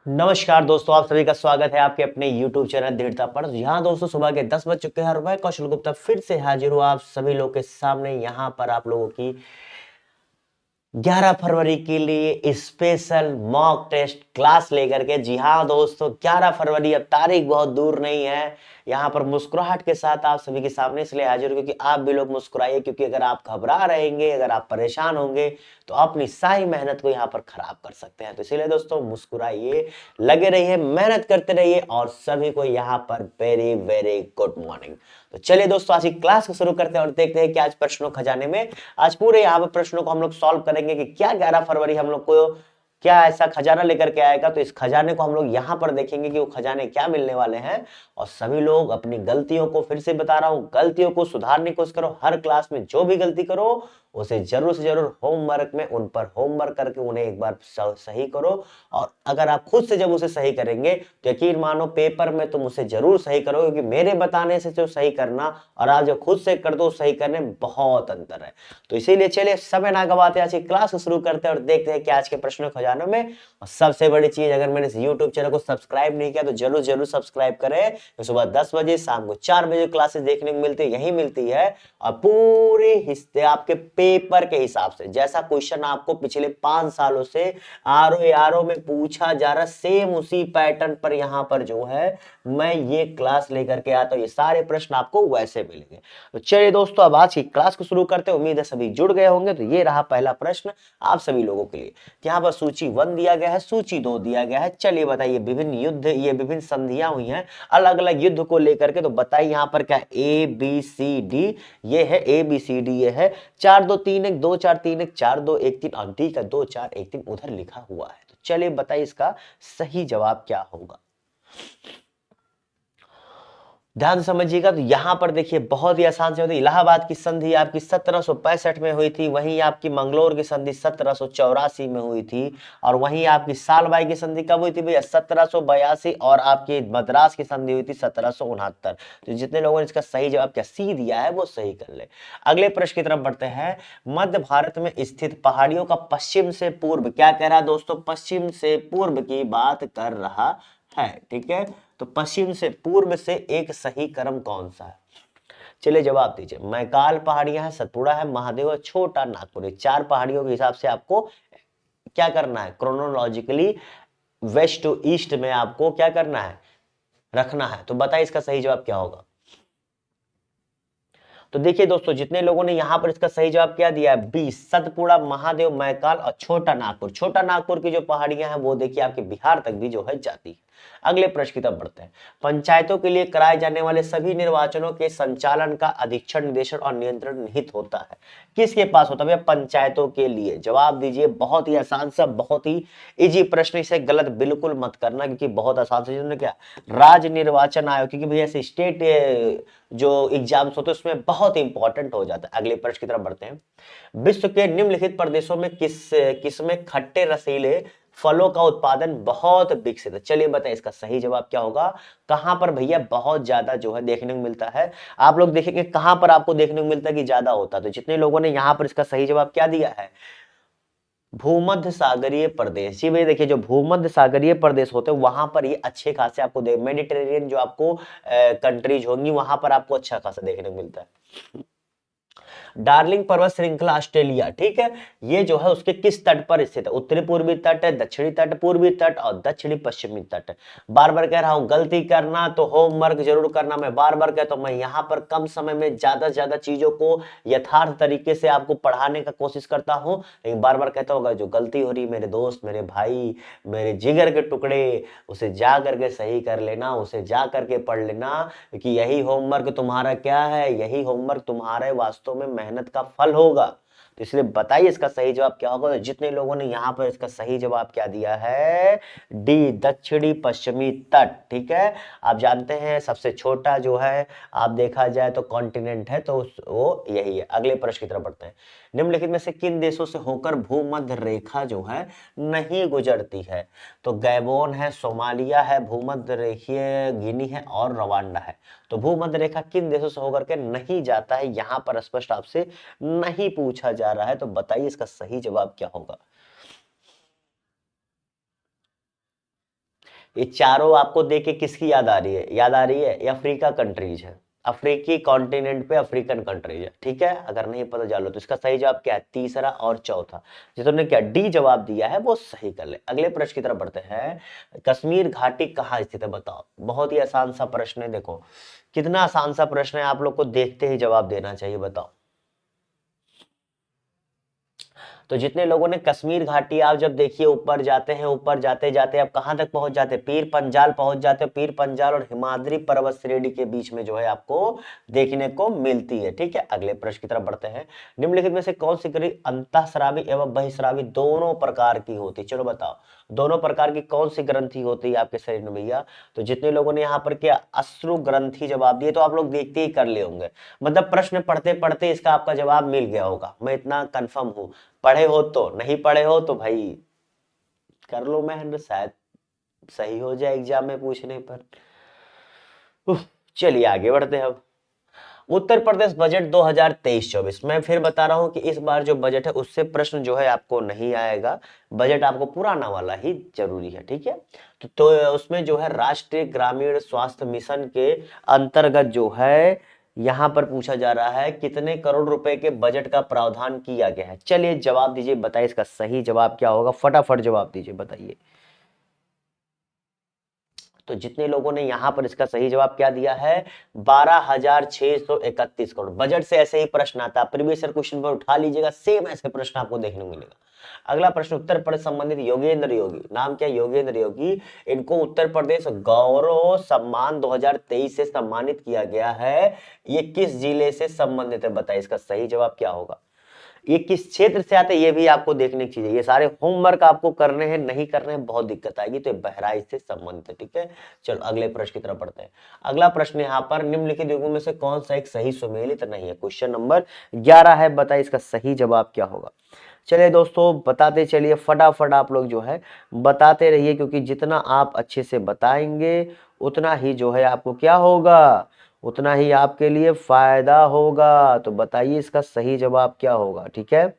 नमस्कार दोस्तों, आप सभी का स्वागत है आपके अपने YouTube चैनल दृढ़ता पर। यहाँ दोस्तों सुबह के 10 बज चुके हैं और मैं कौशल गुप्ता फिर से हाजिर हूँ आप सभी लोग के सामने यहाँ पर आप लोगों की 11 फरवरी के लिए स्पेशल मॉक टेस्ट क्लास लेकर के। जी हाँ दोस्तों, 11 फरवरी, अब तारीख बहुत दूर नहीं है। यहाँ पर मुस्कुराहट के साथ आप सभी के सामने इसलिए हाजिर हूँ क्योंकि आप भी लोग मुस्कुराइए, क्योंकि अगर आप घबरा रहेंगे, अगर आप परेशान होंगे तो अपनी सारी मेहनत को यहाँ पर खराब कर सकते हैं। तो इसीलिए दोस्तों मुस्कुराइए, लगे रहिए, मेहनत करते रहिए और सभी को यहाँ पर वेरी वेरी गुड मॉर्निंग। तो चलिए दोस्तों, आज की क्लास को शुरू करते हैं और देखते हैं कि आज प्रश्नों खजाने में आज पूरे यहाँ पे प्रश्नों को हम लोग सॉल्व करेंगे कि क्या 11 फरवरी हम लोग को क्या ऐसा खजाना लेकर के आएगा। तो इस खजाने को हम लोग यहाँ पर देखेंगे कि वो खजाने क्या मिलने वाले हैं। और सभी लोग अपनी गलतियों को, फिर से बता रहा हूं, गलतियों को सुधारने की कोशिश करो। हर क्लास में जो भी गलती करो उसे जरूर से जरूर होमवर्क में उन पर होमवर्क करके उन्हें एक बार सही करो। और अगर आप खुद से जब उसे सही करेंगे तो यकीन मानो पेपर में तुम उसे जरूर सही करो, क्योंकि मेरे बताने से जो सही करना और आप जो खुद से कर दो सही करने में बहुत अंतर है। तो इसीलिए चलिए समय ना गवाते आज की क्लास को शुरू करते हैं और देखते हैं कि आज के प्रश्नों खजानों में। और सबसे बड़ी चीज, अगर मैंने इस YouTube चैनल को सब्सक्राइब नहीं किया तो जरूर जरूर सब्सक्राइब करें। तो सुबह 10 बजे, शाम को 4 बजे क्लासेस देखने को मिलती है, यही मिलती है। और पूरे हिस्से आपके पेपर के हिसाब से जैसा क्वेश्चन आपको पिछले 5 सालों से आरओ में पूछा जा रहा, सेम उसी पैटर्न पर यहाँ पर जो है मैं ये क्लास लेकर के आता हूँ। ये सारे प्रश्न आपको वैसे मिलेंगे। तो चलिए दोस्तों, अब आज की क्लास को शुरू करते हैं। उम्मीद है सभी जुड़ गए होंगे। तो ये रहा पहला प्रश्न आप सभी लोगों के लिए। यहाँ पर सूची 1 दिया गया है, सूची 2 दिया गया है। चलिए बताइए, विभिन्न युद्ध, ये विभिन्न संधियां हुई हैं अलग अलग युद्ध को लेकर के। तो बताइए यहाँ पर क्या ए बी सी डी, ये है ए बी सी डी, ये है 4 2 3 1 2 4 3 1 4 2 1 3 और डी का 2 4 1 3 उधर लिखा हुआ है। तो चलिए बताइए इसका सही जवाब क्या होगा। ध्यान से समझिएगा। तो यहां पर देखिए बहुत ही आसान से होती है। इलाहाबाद की संधि आपकी 1765 में हुई थी, वहीं आपकी मंगलोर की संधि 1784 में हुई थी। और वहीं आपकी सालबाई की संधि कब हुई थी भैया? 1782। और आपकी मद्रास की संधि हुई थी 1769। तो जितने लोगों ने इसका सही जवाब क्या सी दिया है वो सही कर ले। अगले प्रश्न की तरफ बढ़ते हैं। मध्य भारत में स्थित पहाड़ियों का पश्चिम से पूर्व, क्या कह रहा है दोस्तों? पश्चिम से पूर्व की बात कर रहा है, ठीक है। तो पश्चिम से पूर्व से एक सही क्रम कौन सा है? चलिए जवाब दीजिए। मैकाल पहाड़ियां है, सतपुड़ा है, महादेव है, छोटा नागपुर। 4 पहाड़ियों के हिसाब से आपको क्या करना है? क्रोनोलॉजिकली वेस्ट टू ईस्ट में आपको क्या करना है? रखना है। तो बताइए इसका सही जवाब क्या होगा। तो देखिए दोस्तों, जितने लोगों ने यहां पर इसका सही जवाब क्या दिया है, बी, सतपुड़ा, महादेव, मैकाल और छोटा नागपुर। छोटा नागपुर की जो पहाड़ियां हैं वो देखिए आपके बिहार तक भी जो है जाती है। अगले प्रश्न की तरफ बढ़ते हैं। पंचायतों के लिए कराए जाने वाले सभी निर्वाचनों के संचालन का अधीक्षण, निदेशन और नियंत्रण निहित होता है। किसके पास होता है? पंचायतों के लिए। जवाब दीजिए। बहुत ही आसान सा, बहुत ही इजी प्रश्न, इसे गलत बिल्कुल मत करना क्योंकि बहुत आसान से। क्या? राज्य निर्वाचन आयोग, क्योंकि भैया स्टेट जो एग्जाम्स होते हैं उसमें बहुत इंपॉर्टेंट हो जाता है। अगले प्रश्न की तरफ बढ़ते हैं। विश्व के निम्नलिखित प्रदेशों में किसमें खट्टे रसीले फलों का उत्पादन बहुत विकसित है? चलिए बताइए इसका सही जवाब क्या होगा। कहां पर भैया बहुत ज्यादा जो है देखने को मिलता है? आप लोग देखेंगे कहां पर आपको देखने को मिलता है कि ज्यादा होता है। तो जितने लोगों ने यहां पर इसका सही जवाब क्या दिया है, भूमध्य सागरीय प्रदेश। जी भैया देखिए, जो भूमध्य सागरीय प्रदेश होते हैं वहां पर ये अच्छे खासे आपको मेडिटेरेनियन जो आपको कंट्रीज होंगी वहां पर आपको अच्छा खासा देखने को मिलता है। डार्लिंग पर्वत श्रृंखला ऑस्ट्रेलिया, ठीक है, ये जो है उसके किस तट पर स्थित है? उत्तरी पूर्वी तट, दक्षिणी तट, पूर्वी तट और दक्षिणी पश्चिमी तट। बार बार कह रहा हूं गलती करना तो होमवर्क जरूर करना। मैं बार बार कहता हूं, मैं यहां पर कम समय में ज्यादा से ज्यादा चीजों को यथार्थ तरीके से आपको पढ़ाने का कोशिश करता हूं। लेकिन बार बार कहता होगा जो गलती हो रही मेरे दोस्त, मेरे भाई, मेरे जिगर के टुकड़े, उसे जा करके सही कर लेना, उसे जा करके पढ़ लेना। क्योंकि यही होमवर्क तुम्हारा क्या है, यही होमवर्क तुम्हारे वास्तव में मेहनत का फल होगा। तो इसलिए बताइए इसका सही जवाब क्या होगा। जितने लोगों ने यहां पर इसका सही जवाब क्या दिया है, डी, दक्षिणी पश्चिमी तट, ठीक है। आप जानते हैं सबसे छोटा जो है आप देखा जाए तो कॉन्टिनेंट है, तो वो यही है। अगले प्रश्न की तरफ बढ़ते हैं। निम्नलिखित में से किन देशों से होकर भूमध्य रेखा जो है नहीं गुजरती है? तो गैबोन है, सोमालिया है, भूमध्य रेखीय गिनी है और रवांडा है। तो भूमध्य रेखा किन देशों से होकर के नहीं जाता है, यहां पर स्पष्ट आपसे नहीं पूछा जा रहा है। तो बताइए इसका सही जवाब क्या होगा। ये चारों आपको देख के किसकी याद आ रही है? याद आ रही है? ये अफ्रीका कंट्रीज है, अफ्रीकी कॉन्टिनेंट पे अफ्रीकन कंट्रीज है, ठीक है। अगर नहीं पता जान लो तो इसका सही जवाब क्या है? तीसरा और चौथा। जिन्होंने क्या डी जवाब दिया है वो सही कर ले। अगले प्रश्न की तरफ बढ़ते हैं। कश्मीर घाटी कहाँ स्थित है बताओ। बहुत ही आसान सा प्रश्न है, देखो कितना आसान सा प्रश्न है, आप लोग को देखते ही जवाब देना चाहिए। बताओ तो जितने लोगों ने कश्मीर घाटी, आप जब देखिए ऊपर जाते हैं, ऊपर जाते जाते आप कहां तक पहुंच जाते हैं? पीर पंजाल पहुंच जाते हो। पीर पंजाल और हिमाद्री पर्वत श्रेणी के बीच में जो है आपको देखने को मिलती है, ठीक है। अगले प्रश्न की तरफ बढ़ते हैं। निम्नलिखित में से कौन सी ग्रंथि अंतःस्रावी एवं बहिःस्रावी दोनों प्रकार की होती है? चलो बताओ, दोनों प्रकार की कौन सी ग्रंथि होती है आपके शरीर में भैया? तो जितने लोगों ने यहाँ पर क्या अश्रु ग्रंथि जवाब दिए, तो आप लोग देखते ही कर ले होंगे, मतलब प्रश्न पढ़ते पढ़ते इसका आपका जवाब मिल गया होगा, मैं इतना कंफर्म हूं। पढ़े हो तो, नहीं पढ़े हो तो भाई कर लो मेहनत, शायद सही हो जाए एग्जाम में पूछने पर। चलिए आगे बढ़ते हैं अब। उत्तर प्रदेश बजट 2023-24, मैं फिर बता रहा हूं कि इस बार जो बजट है उससे प्रश्न जो है आपको नहीं आएगा, बजट आपको पुराना वाला ही जरूरी है, ठीक है। तो उसमें जो है राष्ट्रीय ग्रामीण स्वास्थ्य मिशन के अंतर्गत जो है यहां पर पूछा जा रहा है कितने करोड़ रुपए के बजट का प्रावधान किया गया है। चलिए जवाब दीजिए, बताइए इसका सही जवाब क्या होगा, फटाफट जवाब दीजिए, बताइए। तो जितने लोगों ने यहां पर इसका सही जवाब क्या दिया है? 12,631 करोड़। बजट से ऐसे ही प्रश्न आता है, प्रीवियस ईयर क्वेश्चन पर उठा लीजिएगा, सेम ऐसे प्रश्न आपको देखने को मिलेगा। अगला प्रश्न, उत्तर प्रदेश संबंधित योगेंद्र योगी, नाम क्या? योगेंद्र योगी, इनको उत्तर प्रदेश गौरव सम्मान 2023 से सम्मानित किया गया है। ये किस जिले से संबंधित है? बताइए इसका सही जवाब क्या होगा। ये किस क्षेत्र से आते हैं ये भी आपको देखने की चीज है, ये सारे होमवर्क आपको करने हैं, नहीं करने हैं बहुत दिक्कत आएगी। तो बहराइच से संबंधित है, ठीक है। चलो अगले प्रश्न की तरफ बढ़ते हैं। अगला प्रश्न यहाँ पर निम्नलिखित युगों में से कौन सा एक सही सुमेलित नहीं है? क्वेश्चन नंबर 11 है, बताइए इसका सही जवाब क्या होगा। चलिए दोस्तों बताते चलिए, फटाफट आप लोग जो है बताते रहिए, क्योंकि जितना आप अच्छे से बताएंगे उतना ही जो है आपको क्या होगा, उतना ही आपके लिए फायदा होगा। तो बताइए इसका सही जवाब क्या होगा, ठीक है।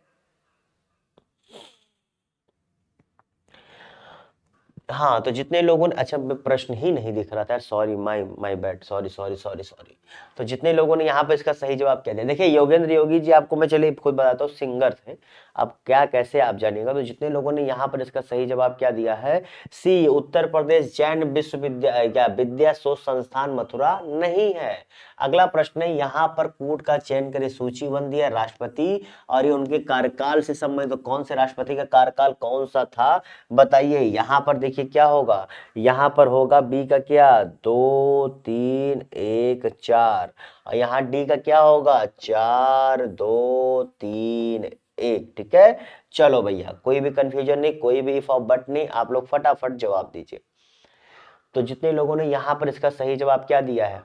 हाँ तो जितने लोगों ने, अच्छा प्रश्न ही नहीं दिख रहा था, sorry, my my bad, sorry sorry sorry sorry. तो जितने लोगों ने यहाँ पे इसका सही जवाब क्या दिया, देखिए योगेंद्र योगी जी आपको मैं चलिए खुद बताता हूँ, सिंगर थे। अब क्या कैसे आप जानिएगा। तो जितने लोगों ने यहाँ पर इसका सही जवाब क्या दिया है, सी उत्तर प्रदेश जैन विश्वविद्यालय विद्या शोध संस्थान मथुरा नहीं है। अगला प्रश्न है, यहाँ पर कूट का चयन करे, सूची बन दिया राष्ट्रपति और ये उनके कार्यकाल से संबंधित, तो कौन से राष्ट्रपति का कार्यकाल कौन सा था बताइए। यहां पर देखिए क्या होगा, यहां पर होगा बी का क्या, 2 3 1 4, और यहाँ डी का क्या होगा, 4 2 3 1, ठीक है। चलो भैया कोई भी कंफ्यूजन नहीं, कोई भी इफ और बट नहीं, आप लोग फटाफट जवाब दीजिए। तो जितने लोगों ने यहां पर इसका सही जवाब क्या दिया है,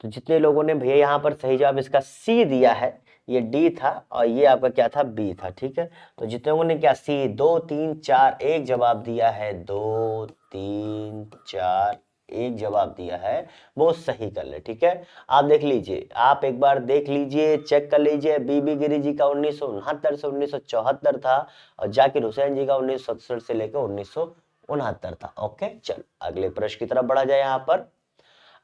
तो जितने लोगों ने भैया यहाँ पर सही जवाब इसका सी दिया है, ये डी था और ये आपका क्या था, बी था, ठीक है। तो जितने लोगों ने क्या सी 2 3 4 1 जवाब दिया है, 2 3 4 1 जवाब दिया है, वो सही कर ले, ठीक है। आप देख लीजिए, आप एक बार देख लीजिए, चेक कर लीजिए, बीबी गिरी जी का 1969 से 1974 था और जाकिर हुसैन जी का 1967 से लेकर 1969 था। ओके चलो अगले प्रश्न की तरफ बढ़ा जाए। यहाँ पर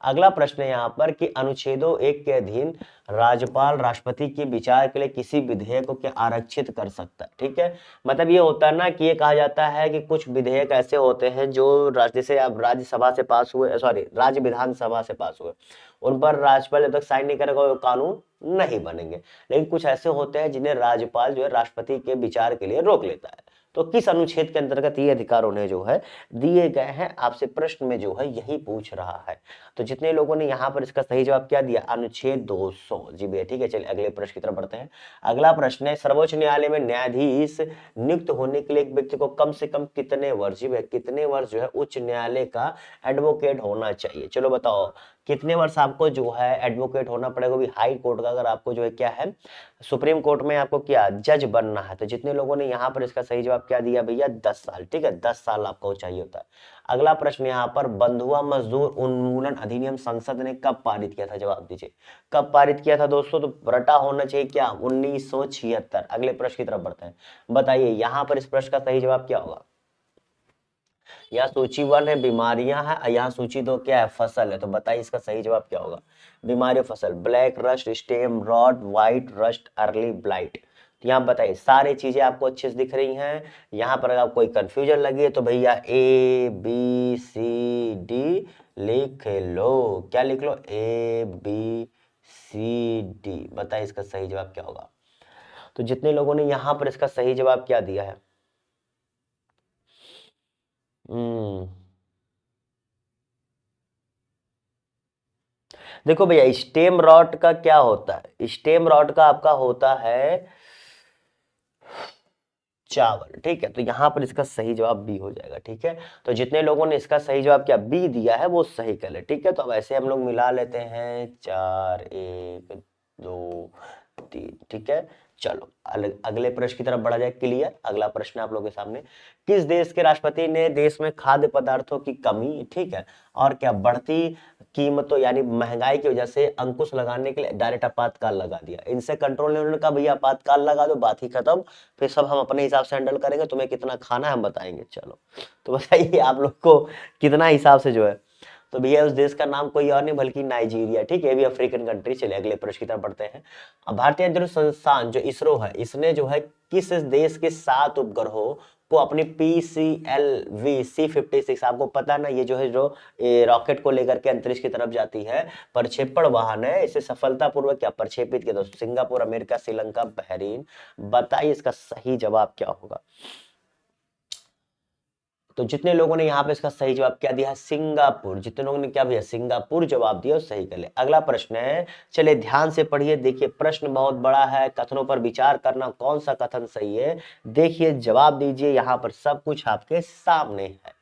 अगला प्रश्न है यहाँ पर कि अनुच्छेदों 1 के अधीन राज्यपाल राष्ट्रपति के विचार के लिए किसी विधेयक को क्या आरक्षित कर सकता है, ठीक है। मतलब ये होता है ना कि ये कहा जाता है कि कुछ विधेयक ऐसे होते हैं जो जैसे अब राज्यसभा से पास हुए, सॉरी राज्य विधानसभा से पास हुए, उन पर राज्यपाल जब तक साइन नहीं करेगा वो कानून नहीं बनेंगे। लेकिन कुछ ऐसे होते हैं जिन्हें राज्यपाल जो है राष्ट्रपति के विचार के लिए रोक लेता है। तो किस अनुच्छेद के अंतर्गत ये अधिकार उन्हें जो है दिए गए हैं, आपसे प्रश्न में जो है यही पूछ रहा है। तो जितने लोगों ने यहाँ पर इसका सही जवाब क्या दिया, अनुच्छेद 200 जी भैया, ठीक है। चलिए अगले प्रश्न की तरफ बढ़ते हैं। अगला प्रश्न है, सर्वोच्च न्यायालय में न्यायाधीश नियुक्त होने के लिए एक व्यक्ति को कम से कम कितने वर्ष, जी भैया कितने वर्ष जो है उच्च न्यायालय का एडवोकेट होना चाहिए। चलो बताओ कितने वर्ष आपको जो है एडवोकेट होना पड़ेगा, भी हाई कोर्ट का, अगर आपको जो है क्या है सुप्रीम कोर्ट में आपको क्या जज बनना है। तो जितने लोगों ने यहाँ पर इसका सही जवाब क्या दिया भैया, 10 साल, ठीक है, 10 साल आपको चाहिए होता है। अगला प्रश्न यहाँ पर, बंधुआ मजदूर उन्मूलन अधिनियम संसद ने कब पारित किया था, जवाब दीजिए। कब पारित किया था दोस्तों, तो रटा होना चाहिए क्या, 1976। अगले प्रश्न की तरफ बढ़ते हैं, बताइए यहाँ पर इस प्रश्न का सही जवाब क्या होगा। यहाँ सूची 1 है बीमारियां है, यहाँ सूची 2 क्या है, फसल है। तो बताइए इसका सही जवाब क्या होगा। बीमारी फसल, black rust, stem rot, white rust, early blight. तो यहाँ बताइए सारी चीजें आपको अच्छे से दिख रही हैं। यहाँ पर अगर कोई कंफ्यूजन लगी है तो भैया ABCD लिख लो। क्या लिख लो, ABCD। बताइए इसका सही जवाब क्या होगा। तो जितने लोगों ने यहाँ पर इसका सही जवाब क्या दिया है, हम्म देखो भैया स्टेम रॉट का क्या होता है, स्टेम रॉट का आपका होता है चावल, ठीक है। तो यहां पर इसका सही जवाब बी हो जाएगा, ठीक है। तो जितने लोगों ने इसका सही जवाब क्या बी दिया है वो सही कर ले, ठीक है। तो अब ऐसे हम लोग मिला लेते हैं 4 1 2 3, ठीक है। चलो अगले प्रश्न की तरफ बढ़ा जाए। क्लियर, अगला प्रश्न आप लोगों के सामने, किस देश के राष्ट्रपति ने देश में खाद्य पदार्थों की कमी, ठीक है, और क्या बढ़ती कीमतों यानी महंगाई की वजह से अंकुश लगाने के लिए डायरेक्ट आपातकाल लगा दिया। इनसे कंट्रोल नहीं, उन्होंने कहा भैया आपातकाल लगा दो, बात ही खत्म, फिर सब हम अपने हिसाब से हैंडल करेंगे, तुम्हें कितना खाना है हम बताएंगे। चलो तो बताइए आप लोग को कितना हिसाब से जो है। तो भैया उस देश का नाम कोई और नहीं बल्कि नाइजीरिया, ठीक है, ये भी अफ्रीकन कंट्री। चलिए अगले प्रश्न की तरफ बढ़ते हैं। अब भारतीय अंतरिक्ष संस्थान जो इसरो है, इसने जो है किस देश के 7 उपग्रहों को अपनी PCLV-C56, आपको पता है ना, ये जो है जो रॉकेट को लेकर के अंतरिक्ष की तरफ जाती है, प्रक्षेपण वाहन है, इसे सफलतापूर्वक क्या प्रक्षेपित किया दोस्तों, सिंगापुर, अमेरिका, श्रीलंका, बहरीन। बताइए इसका सही जवाब क्या होगा। तो जितने लोगों ने यहाँ पे इसका सही जवाब क्या दिया है, सिंगापुर। जितने लोगों ने क्या भैया सिंगापुर जवाब दिया सही कर ले। अगला प्रश्न है, चलिए ध्यान से पढ़िए। देखिए प्रश्न बहुत बड़ा है, कथनों पर विचार करना, कौन सा कथन सही है। देखिए जवाब दीजिए, यहाँ पर सब कुछ आपके सामने है।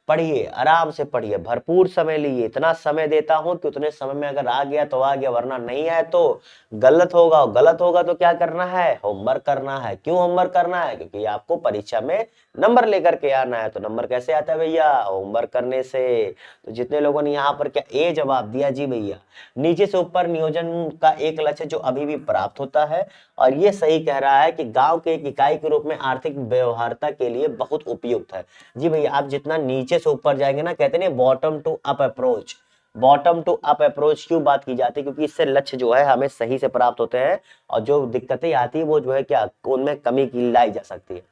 पढ़िए, आराम से पढ़िए, भरपूर समय लीजिए। इतना समय देता हूं कि उतने समय में अगर आ गया तो आ गया, वरना नहीं है तो गलत होगा। और गलत होगा तो क्या करना है, होमवर्क करना है। क्यों होमवर्क करना है, क्योंकि आपको परीक्षा में नंबर लेकर के आना है। तो नंबर कैसे आता है भैया, होमवर्क करने से। तो जितने लोगों ने यहाँ पर क्या ए जवाब दिया, जी भैया नीचे से ऊपर नियोजन का एक लक्ष्य जो अभी भी प्राप्त होता है। और ये सही कह रहा है कि गांव के एक इकाई के रूप में आर्थिक व्यवहार्यता के लिए बहुत उपयुक्त है। जी भैया आप जितना नीचे से ऊपर जाएंगे ना, कहते हैं bottom to up approach, bottom to up approach क्यों बात की जाती है, क्योंकि इससे लक्ष्य जो है हमें सही से प्राप्त होते हैं, और जो दिक्कतें आती है वो जो है क्या उनमें कमी की लाई जा सकती है।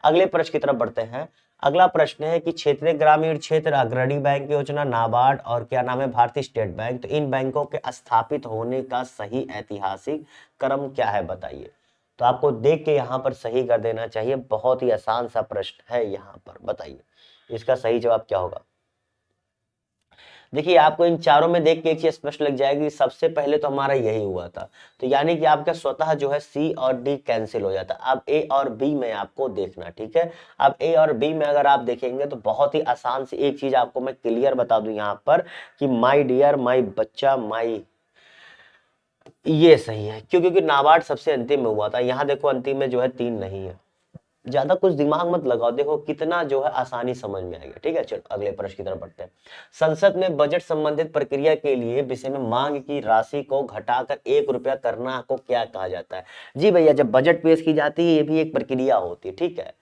अगले प्रश्न की तरफ बढ़ते हैं। अगला प्रश्न है कि क्षेत्रीय ग्रामीण क्षेत्र अग्रणी बैंक योजना, नाबार्ड और क्या नाम है भारतीय स्टेट बैंक, तो इन बैंकों के स्थापित होने का सही ऐतिहासिक क्रम क्या है बताइए। तो आपको देख के यहाँ पर सही कर देना चाहिए, बहुत ही आसान सा प्रश्न है। यहाँ पर बताइए इसका सही जवाब क्या होगा। देखिए आपको इन चारों में देख के एक चीज स्पष्ट लग जाएगी, सबसे पहले तो हमारा यही हुआ था। तो यानी कि आपका स्वतः जो है सी और डी कैंसिल हो जाता। अब ए और बी में आपको देखना, ठीक है। अब ए और बी में अगर आप देखेंगे तो बहुत ही आसान सी एक चीज आपको मैं क्लियर बता दूं यहाँ पर कि माई डियर, माई बच्चा, माई, ये सही है। क्यों, क्योंकि नाबार्ड सबसे अंतिम में हुआ था। यहाँ देखो अंतिम में जो है 3 नहीं है। ज्यादा कुछ दिमाग मत लगाओ, देखो कितना जो है आसानी समझ में आएगा, ठीक है। चलो अगले प्रश्न की तरफ बढ़ते हैं। संसद में बजट संबंधित प्रक्रिया के लिए विषय में मांग की राशि को घटाकर 1 रुपया करना को क्या कहा जाता है। जी भैया जब बजट पेश की जाती है ये भी एक प्रक्रिया होती है, ठीक है।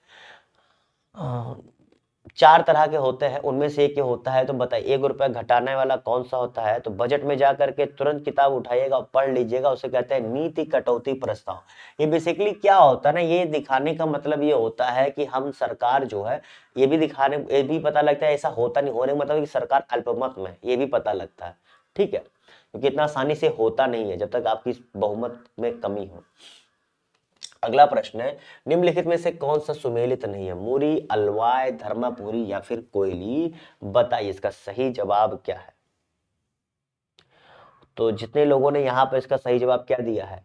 4 तरह के होते हैं, उनमें से एक ये होता है। तो बताइए 1 रुपया घटाने वाला कौन सा होता है। तो बजट में जाकर के तुरंत किताब उठाइएगा और पढ़ लीजिएगा, उसे कहते हैं नीति कटौती प्रस्ताव। ये बेसिकली क्या होता है ना, ये दिखाने का मतलब ये होता है कि हम सरकार जो है, ये भी दिखाने, ये भी पता लगता है ऐसा होता नहीं, होने का मतलब कि सरकार अल्पमत में है, ये भी पता लगता है, ठीक है। क्योंकि इतना आसानी से होता नहीं है जब तक आपकी बहुमत में कमी हो। अगला प्रश्न है, निम्नलिखित में से कौन सा सुमेलित नहीं है, मुरी, अलवाय, धर्मापुरी या फिर कोयली। बताइए इसका सही जवाब क्या है। तो जितने लोगों ने यहाँ पर इसका सही जवाब क्या दिया है,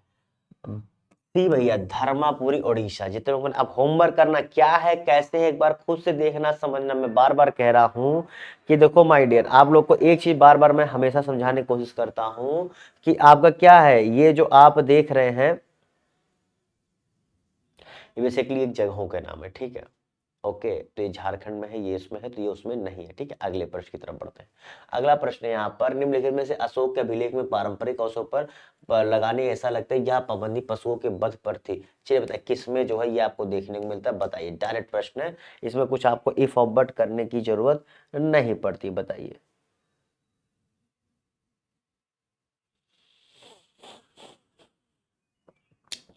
सी भैया धर्मापुरी उड़ीसा। जितने लोगों ने, अब होमवर्क करना क्या है कैसे है एक बार खुद से देखना समझना। मैं बार बार कह रहा हूं कि देखो माय डियर, आप लोग को एक चीज बार बार मैं हमेशा समझाने की कोशिश करता हूं कि आपका क्या है, ये जो आप देख रहे हैं ये बेसिकली एक जगहों के नाम है, ठीक है। ओके, तो ये झारखंड में है, ये इसमें है, तो ये उसमें नहीं है। ठीक है, अगले प्रश्न की तरफ बढ़ते हैं। अगला प्रश्न है यहाँ पर, निम्नलिखित में से अशोक के अभिलेख में पारंपरिक अवसरों पर लगाने ऐसा लगता है यह पाबंदी पशुओं के वध पर थी। चलिए बताइए किसमें जो है ये आपको देखने को मिलता है, बताइए। डायरेक्ट प्रश्न है, इसमें कुछ आपको इफ और बट करने की जरूरत नहीं पड़ती, बताइए।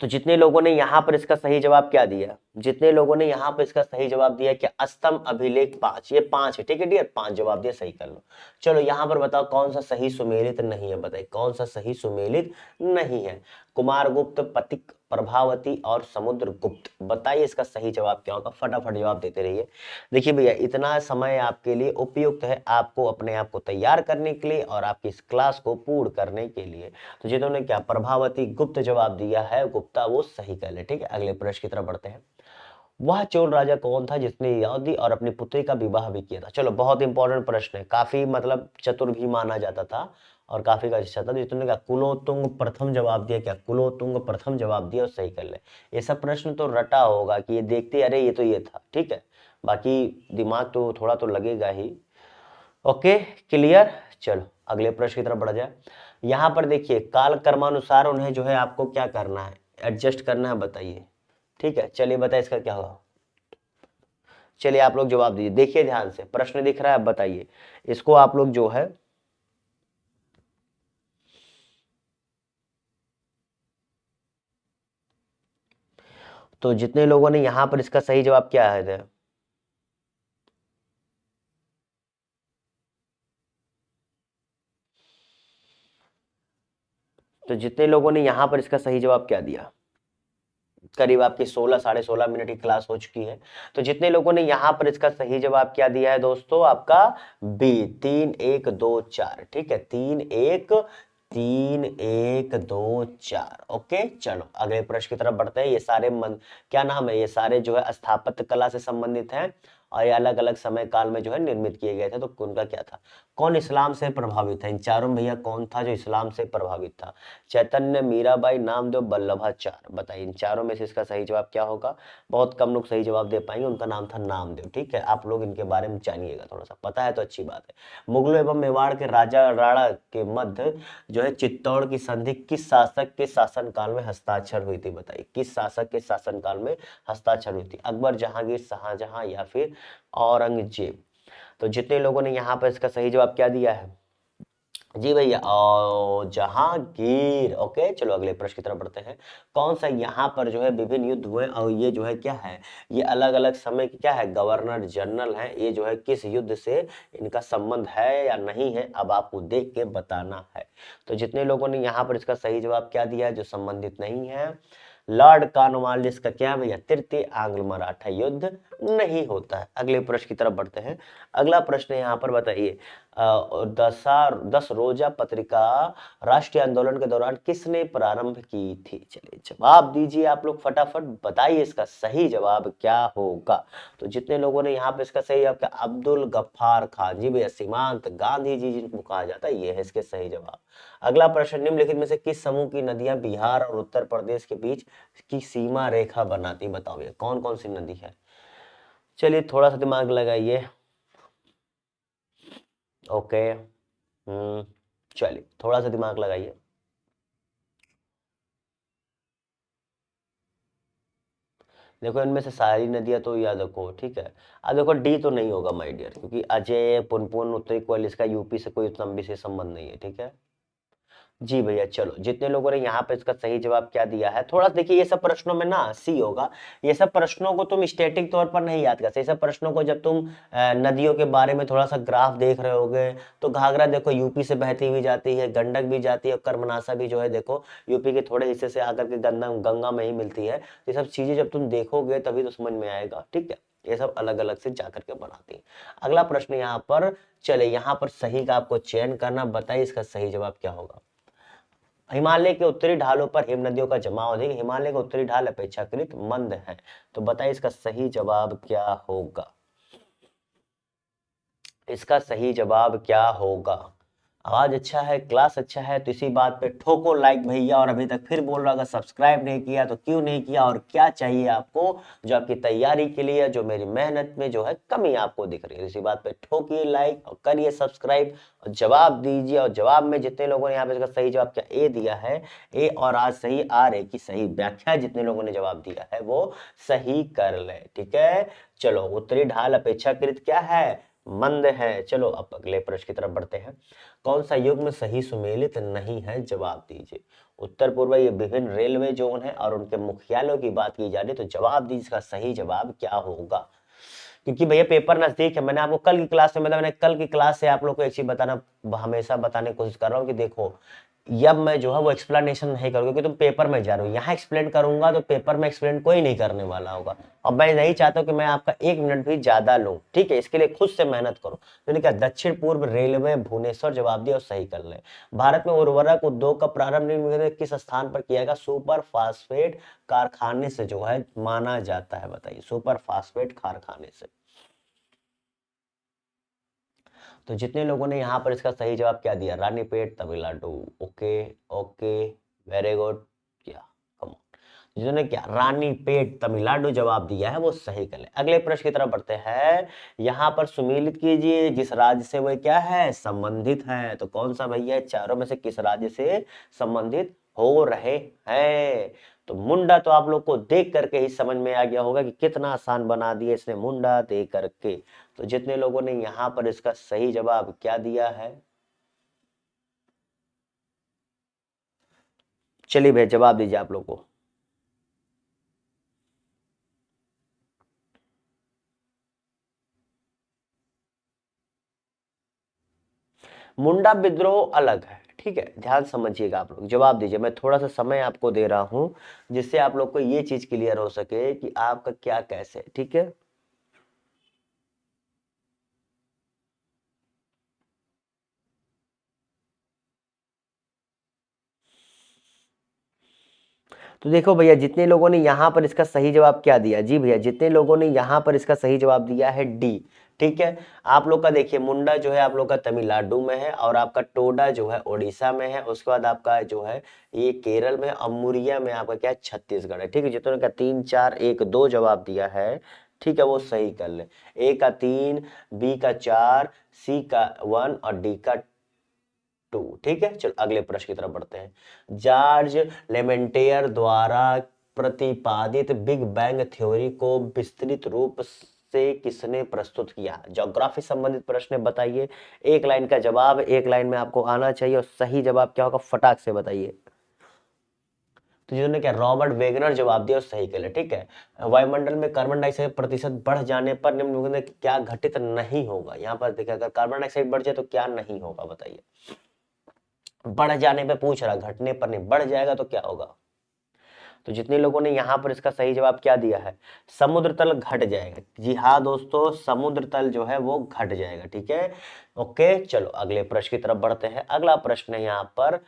तो जितने लोगों ने यहां पर इसका सही जवाब क्या दिया, जितने लोगों ने यहां पर इसका सही जवाब दिया कि स्तंभ अभिलेख 5, ये 5 है। ठीक है डियर, 5 जवाब दिया, सही कर लो। चलो यहां पर बताओ कौन सा सही सुमेलित नहीं है, बताइए कौन सा सही सुमेलित नहीं है। कुमारगुप्त, पतिक, प्रभावती और समुद्रगुप्त, बताइए इसका सही जवाब क्या होगा, फटाफट जवाब देते रहिए। देखिए भैया इतना समय आपके लिए उपयुक्त है, आपको अपने आप को तैयार करने के लिए और आपकी इस क्लास को पूर्ण करने के लिए। तो जिन्होंने क्या प्रभावती गुप्त जवाब दिया है, गुप्ता, वो सही कर ले। ठीक है, अगले प्रश्न की तरफ बढ़ते हैं। वह चोल राजा कौन था जिसने ययाति और अपनी पुत्री का विवाह भी किया था। चलो बहुत इंपॉर्टेंट प्रश्न है, काफी मतलब चतुर भी माना जाता था और काफी का अच्छा था। तो जितने क्या कुलोत्तुंग प्रथम जवाब दिया, क्या कुलोत्तुंग प्रथम जवाब दिया और सही कर ले। ये सब प्रश्न तो रटा होगा कि ये देखते अरे ये तो ये था। ठीक है, बाकी दिमाग तो थोड़ा तो लगेगा ही। Okay, clear. चलो अगले प्रश्न की तरफ बढ़ जाए। यहां पर देखिए काल कर्मानुसार उन्हें जो है आपको क्या करना है, एडजस्ट करना है, बताइए। ठीक है, चलिए बताइए इसका क्या होगा। चलिए आप लोग जवाब दीजिए, देखिए ध्यान से, प्रश्न दिख रहा है, बताइए इसको आप लोग जो है। तो जितने लोगों ने यहां पर इसका सही जवाब क्या है, तो जितने लोगों ने यहां पर इसका सही जवाब क्या दिया, करीब आपकी 16 साढ़े 16 मिनट की क्लास हो चुकी है। तो जितने लोगों ने यहां पर इसका सही जवाब क्या दिया है दोस्तों, आपका बी, 3 1 2 4। ठीक है, 3 1 3 1 2 4। ओके, चलो अगले प्रश्न की तरफ बढ़ते हैं। ये सारे क्या नाम है, ये सारे जो है स्थापत्य कला से संबंधित हैं और ये अलग अलग समय काल में जो है निर्मित किए गए थे। तो उनका क्या था, कौन इस्लाम से प्रभावित है, इन चारों में भैया कौन था जो इस्लाम से प्रभावित था। चैतन्य, मीराबाई, नामदेव, वल्लभाचार्य, बताइए इन चारों में से इसका सही जवाब क्या होगा। बहुत कम लोग सही जवाब दे पाएंगे, उनका नाम था नामदेव। ठीक है, आप लोग इनके बारे में जानिएगा, थोड़ा सा पता है तो अच्छी बात है। मुगलों एवं मेवाड़ के राजा राणा के मध्य जो है चित्तौड़ की संधि किस शासक के शासनकाल में हस्ताक्षर हुई थी, बताइए किस शासक के शासनकाल में हस्ताक्षर हुई थी, अकबर, जहांगीर, शाहजहां या फिर औरंगजेब। तो जितने लोगों ने यहाँ पर इसका सही जवाब क्या दिया है, जी भैया, और जहांगीर। ओके, चलो अगले प्रश्न की तरफ बढ़ते हैं। कौन सा यहाँ पर जो है विभिन्न युद्ध हुए और ये जो है क्या है, ये अलग अलग समय की क्या है, गवर्नर जनरल है, ये जो है किस युद्ध से इनका संबंध है या नहीं है, अब आपको देख के बताना है। तो जितने लोगों ने यहाँ पर इसका सही जवाब क्या दिया है, जो संबंधित नहीं है, लॉर्ड कॉर्नवालिस का क्या भैया, तृतीय आंग्ल मराठा युद्ध नहीं होता है। अगले प्रश्न की तरफ बढ़ते हैं। अगला प्रश्न यहाँ पर बताइए, 10 रोजा पत्रिका राष्ट्रीय आंदोलन के दौरान किसने प्रारंभ की थी। चलिए जवाब दीजिए आप लोग फटाफट, बताइए इसका सही जवाब क्या होगा। तो जितने लोगों ने यहाँ पे इसका सही जवाब क्या, अब्दुल गफ्फार खान जी भैया, सीमांत गांधी जी जिनको कहा जाता है, ये है इसके सही जवाब। अगला प्रश्न, निम्नलिखित में से किस समूह की नदियां बिहार और उत्तर प्रदेश के बीच की सीमा रेखा बनाती, बताओ ये कौन कौन सी नदी है। चलिए थोड़ा सा दिमाग लगाइए। ओके, चलिए थोड़ा सा दिमाग लगाइए। देखो इनमें से सारी नदियां तो याद रखो, ठीक है। अब देखो डी तो नहीं होगा माय डियर, क्योंकि अजय, पुनपुन, उत्तरी कोयल, इसका यूपी से कोई लंबी से संबंध नहीं है। ठीक है जी भैया, चलो जितने लोगों ने यहाँ पे इसका सही जवाब क्या दिया है, थोड़ा देखिए ये सब प्रश्नों में ना सी होगा। ये सब प्रश्नों को तुम स्टैटिक तौर पर नहीं याद कर सकते, ये सब प्रश्नों को जब तुम नदियों के बारे में थोड़ा सा ग्राफ देख रहे होगे, तो घाघरा देखो यूपी से बहती हुई जाती है, गंडक भी जाती है और कर्मनाशा भी जो है देखो यूपी के थोड़े हिस्से से आकर के गंगा गंगा में ही मिलती है। ये सब चीजें जब तुम देखोगे तभी तो समझ में आएगा। ठीक है, ये सब अलग अलग से जाकर के बनाती है। अगला प्रश्न यहाँ पर, चले यहाँ पर सही का आपको चयन करना, बताइए इसका सही जवाब क्या होगा। हिमालय के उत्तरी ढालों पर हिम नदियों का जमाव अधिक, हिमालय का उत्तरी ढाल अपेक्षाकृत मंद है। तो बताइए इसका सही जवाब क्या होगा, इसका सही जवाब क्या होगा। आवाज अच्छा है, क्लास अच्छा है, तो इसी बात पे ठोको लाइक भैया। और अभी तक फिर बोल रहा, अगर सब्सक्राइब नहीं किया तो क्यों नहीं किया, और क्या चाहिए आपको जो आपकी तैयारी के लिए, जो मेरी मेहनत में जो है कमी आपको दिख रही है, इसी बात पे ठोकिए लाइक और करिए सब्सक्राइब और जवाब दीजिए। और जवाब में जितने लोगों ने यहाँ पे इसका सही जवाब क्या ए दिया है, ए और आज सही आ रहे की सही व्याख्या जितने लोगों ने जवाब दिया है वो सही कर ले, ठीक है। चलो, उत्तरी ढाल अपेक्षाकृत क्या है, मंद है। चलो अब अगले प्रश्न की तरफ बढ़ते हैं। कौन सा युग्म सही सुमेलित नहीं है, जवाब दीजिए। उत्तर पूर्व ये विभिन्न रेलवे जोन है और उनके मुख्यालयों की बात की जा रही है, तो जवाब दीजिए इसका सही जवाब क्या होगा। क्योंकि भैया पेपर नजदीक है, मैंने आपको कल की क्लास में मतलब मैंने कल की क्लास से आप लोग को एक चीज बताना, हमेशा बताने की कोशिश कर रहा हूँ कि देखो, अब मैं जो है वो एक्सप्लेनेशन नहीं करूंगा क्योंकि तुम पेपर में जा रहे हो, यहाँ एक्सप्लेन करूंगा तो पेपर में एक्सप्लेन कोई नहीं करने वाला होगा। और मैं नहीं चाहता कि मैं आपका 1 मिनट भी ज्यादा लूं, ठीक है, इसके लिए खुद से मेहनत करो। तो क्या दक्षिण पूर्व रेलवे भुवनेश्वर जवाब दिया और सही कर ले। भारत में उर्वरक उद्योग का प्रारंभ निम्न किस स्थान पर किया गया, सुपर फास्फेट कारखाने से जो है माना जाता है, बताइए, सुपर फास्फेट कारखाने से। तो जितने लोगों ने यहाँ पर इसका सही जवाब क्या दिया, Ranipet Tamil Nadu, okay okay, very good, क्या, कम ऑन। जिन्होंने क्या रानीपेट तमिलनाडु जवाब दिया है वो सही कर ले। अगले प्रश्न की तरफ बढ़ते हैं। यहाँ पर सुमेलित कीजिए जिस राज्य से वह क्या है, संबंधित है। तो कौन सा भैया चारों में से किस राज्य से संबंधित हो रहे हैं। तो मुंडा तो आप लोग को देख करके ही समझ में आ गया होगा कि कितना आसान बना दिया इसने मुंडा दे करके। तो जितने लोगों ने यहां पर इसका सही जवाब क्या दिया है, चलिए भैया जवाब दीजिए आप लोग को। मुंडा विद्रोह अलग है, ठीक है, ध्यान समझिएगा आप लोग, जवाब दीजिए। मैं थोड़ा सा समय आपको दे रहा हूं जिससे आप लोग को ये चीज क्लियर हो सके कि आपका क्या कैसे, ठीक है। तो देखो भैया, जितने लोगों ने यहाँ पर इसका सही जवाब क्या दिया, जी भैया, जितने लोगों ने यहाँ पर इसका सही जवाब दिया है डी, ठीक है। आप लोग का देखिए, मुंडा जो है आप लोग का तमिलनाडु में है, और आपका टोडा जो है उड़ीसा में है, उसके बाद आपका जो है ये केरल में, अमुरिया में आपका क्या है, छत्तीसगढ़ है, ठीक है। जितने का 3 4 1 2 जवाब दिया है, ठीक है, वो सही कर ले। ए का 3, बी का 4, सी का 1 और डी का 2, ठीक है। चलो अगले प्रश्न की तरफ बढ़ते हैं। जॉर्ज लेमेंटेयर द्वारा प्रतिपादित बिग बैंग थ्योरी को विस्तृत रूप से किसने प्रस्तुत किया। ज्योग्राफी संबंधित प्रश्न बताइए, एक लाइन का जवाब एक लाइन में आपको आना चाहिए, और सही जवाब क्या होगा फटाक से बताइए। तो जिन्होंने क्या रॉबर्ट वेगनर जवाब दिया और सही के लिए, ठीक है। वायुमंडल में कार्बन डाइऑक्साइड प्रतिशत बढ़ जाने पर निम्नलिखित में क्या घटित नहीं होगा। यहाँ पर देखिए, अगर कार्बन डाइऑक्साइड बढ़ जाए तो क्या नहीं होगा, बताइए। बढ़ जाने पे पूछ रहा, घटने पर नहीं, बढ़ जाएगा तो क्या होगा। तो जितने लोगों ने यहाँ पर इसका सही जवाब क्या दिया है, समुद्र तल घट जाएगा। जी हाँ दोस्तों, समुद्र तल जो है वो घट जाएगा, ठीक है। ओके, चलो अगले प्रश्न की तरफ बढ़ते हैं। अगला प्रश्न है यहाँ पर,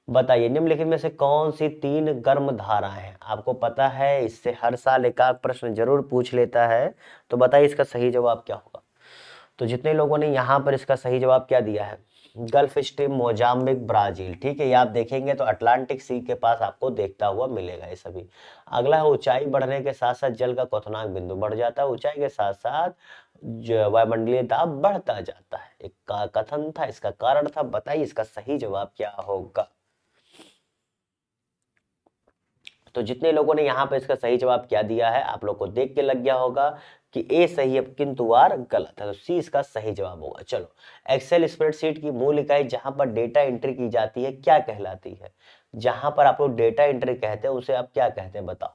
बताइए निम्नलिखित में से कौन सी 3 गर्म धाराएं हैं। आपको पता है इससे हर साल एक आध प्रश्न जरूर पूछ लेता है, तो बताइए इसका सही जवाब क्या होगा। तो जितने लोगों ने यहाँ पर इसका सही जवाब क्या दिया है, गल्फ स्ट्रीम, मोजाम्बिक, ब्राजील, ठीक है। ये आप देखेंगे तो अटलांटिक सी के पास आपको देखता हुआ मिलेगा ये सभी। अगला है ऊंचाई बढ़ने के साथ साथ जल का क्वथनांक बिंदु बढ़ जाता है, ऊंचाई के साथ साथ वायुमंडलीय दाब बढ़ता जाता है। एक कथन था, इसका कारण था, बताइए इसका सही जवाब क्या होगा। तो जितने लोगों ने यहाँ पे इसका सही जवाब क्या दिया है, आप लोग को देख के लग गया होगा कि ए सही है किंतु आर गलत है, तो सी इसका सही जवाब होगा। चलो, एक्सेल स्प्रेडशीट की मूल इकाई जहां पर डेटा एंट्री की जाती है क्या कहलाती है। जहां पर आप लोग डेटा एंट्री कहते हैं उसे आप क्या कहते हैं, बताओ।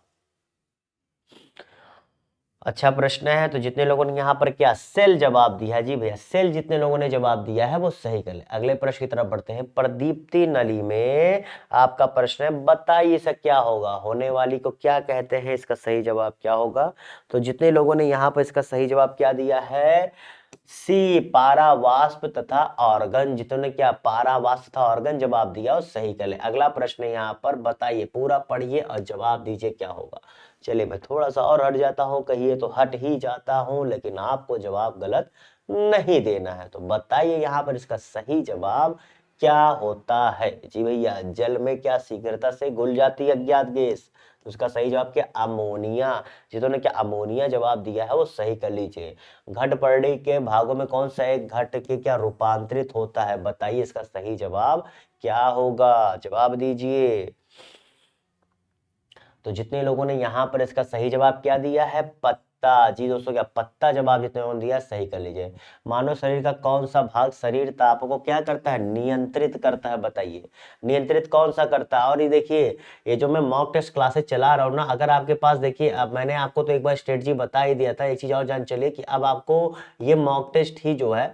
अच्छा प्रश्न है। तो जितने लोगों ने यहाँ पर क्या सेल जवाब दिया है, जी भैया, सेल जितने लोगों ने जवाब दिया है वो सही कर ले। अगले प्रश्न की तरफ बढ़ते हैं। प्रदीप्ति नली में आपका प्रश्न है, बताइए इसका क्या होगा, होने वाली को क्या कहते हैं, इसका सही जवाब क्या होगा। तो जितने लोगों ने यहाँ पर इसका सही जवाब क्या दिया है, सी पारावाष्प तथा ऑर्गन, जितने क्या पारावाष्प तथा ऑर्गन जवाब दिया और सही कर ले। अगला प्रश्न यहाँ पर, बताइए, पूरा पढ़िए और जवाब दीजिए क्या होगा। चलिए मैं थोड़ा सा और हट जाता हूं, कहिए तो हट ही जाता हूं, लेकिन आपको जवाब गलत नहीं देना है। तो बताइए यहाँ पर इसका सही जवाब क्या होता है? जी भैया, जल में क्या शीघ्रता से घुल जाती है अज्ञात गैस? तो उसका सही जवाब क्या? अमोनिया। जिन्होंने क्या अमोनिया जवाब दिया है वो सही कर लीजिए। घट पढ़ी के भागों में कौन सा एक घट के क्या रूपांतरित होता है? बताइए इसका सही जवाब क्या होगा? जवाब दीजिए। तो जितने लोगों ने यहां पर इसका सही जवाब क्या दिया है? पत्ता। जी दोस्तों, क्या पत्ता जवाब जितने लोगों ने दिया सही कर लीजिए। मानव शरीर का कौन सा भाग शरीर ताप को क्या करता है? नियंत्रित करता है। बताइए नियंत्रित कौन सा करता है? और ये देखिए, ये जो मैं मॉक टेस्ट क्लासेस चला रहा हूँ ना, अगर आपके पास देखिए, अब मैंने आपको तो एक बार स्ट्रेटजी बता ही दिया था। एक चीज और जान चलिए कि अब आपको ये मॉक टेस्ट ही जो है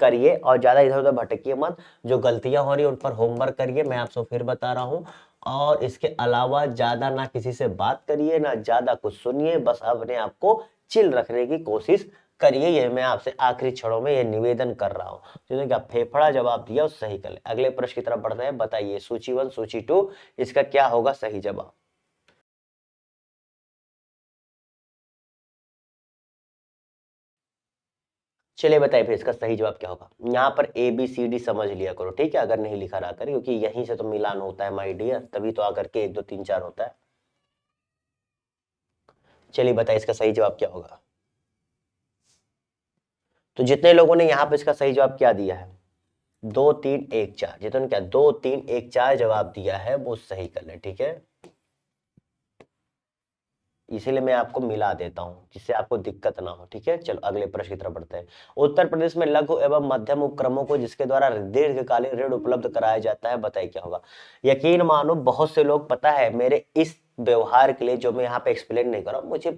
करिए और ज्यादा इधर उधर भटकिए मत। जो गलतियां हो रही है उन पर होमवर्क करिए, मैं आपसे फिर बता रहा हूँ। और इसके अलावा ज्यादा ना किसी से बात करिए, ना ज्यादा कुछ सुनिए, बस अपने आप को चिल रखने की कोशिश करिए। ये मैं आपसे आखिरी क्षणों में ये निवेदन कर रहा हूँ। जिन्होंने क्या फेफड़ा जवाब दिया वो सही कर ले। अगले प्रश्न की तरफ बढ़ते हैं। बताइए सूची 1 सूची 2 इसका क्या होगा सही जवाब? चलिए बताइए फिर इसका सही जवाब क्या होगा। यहाँ पर ए बी सी डी समझ लिया करो, ठीक है, अगर नहीं लिखा रहा कर, क्योंकि यहीं से तो मिलान होता है माय डियर, तभी तो आकर के 1 2 3 4 होता है। चलिए बताइए इसका सही जवाब क्या होगा। तो जितने लोगों ने यहाँ पे इसका सही जवाब क्या दिया है? 2 3 1 4, जितने क्या 2 3 1 4 जवाब दिया है वो सही कर ले, ठीक है। इसीलिए मैं आपको मिला देता हूं जिससे आपको दिक्कत ना हो, ठीक है। चलो अगले प्रश्न की तरफ बढ़ते हैं। उत्तर प्रदेश में लघु एवं मध्यम उपक्रमों को जिसके द्वारा दीर्घकालीन ऋण उपलब्ध कराया जाता है, बताइए क्या होगा। यकीन मानो बहुत से लोग, पता है, मेरे इस व्यवहार के लिए जो मैं यहाँ पे एक्सप्लेन नहीं कर रहा हूं, मुझे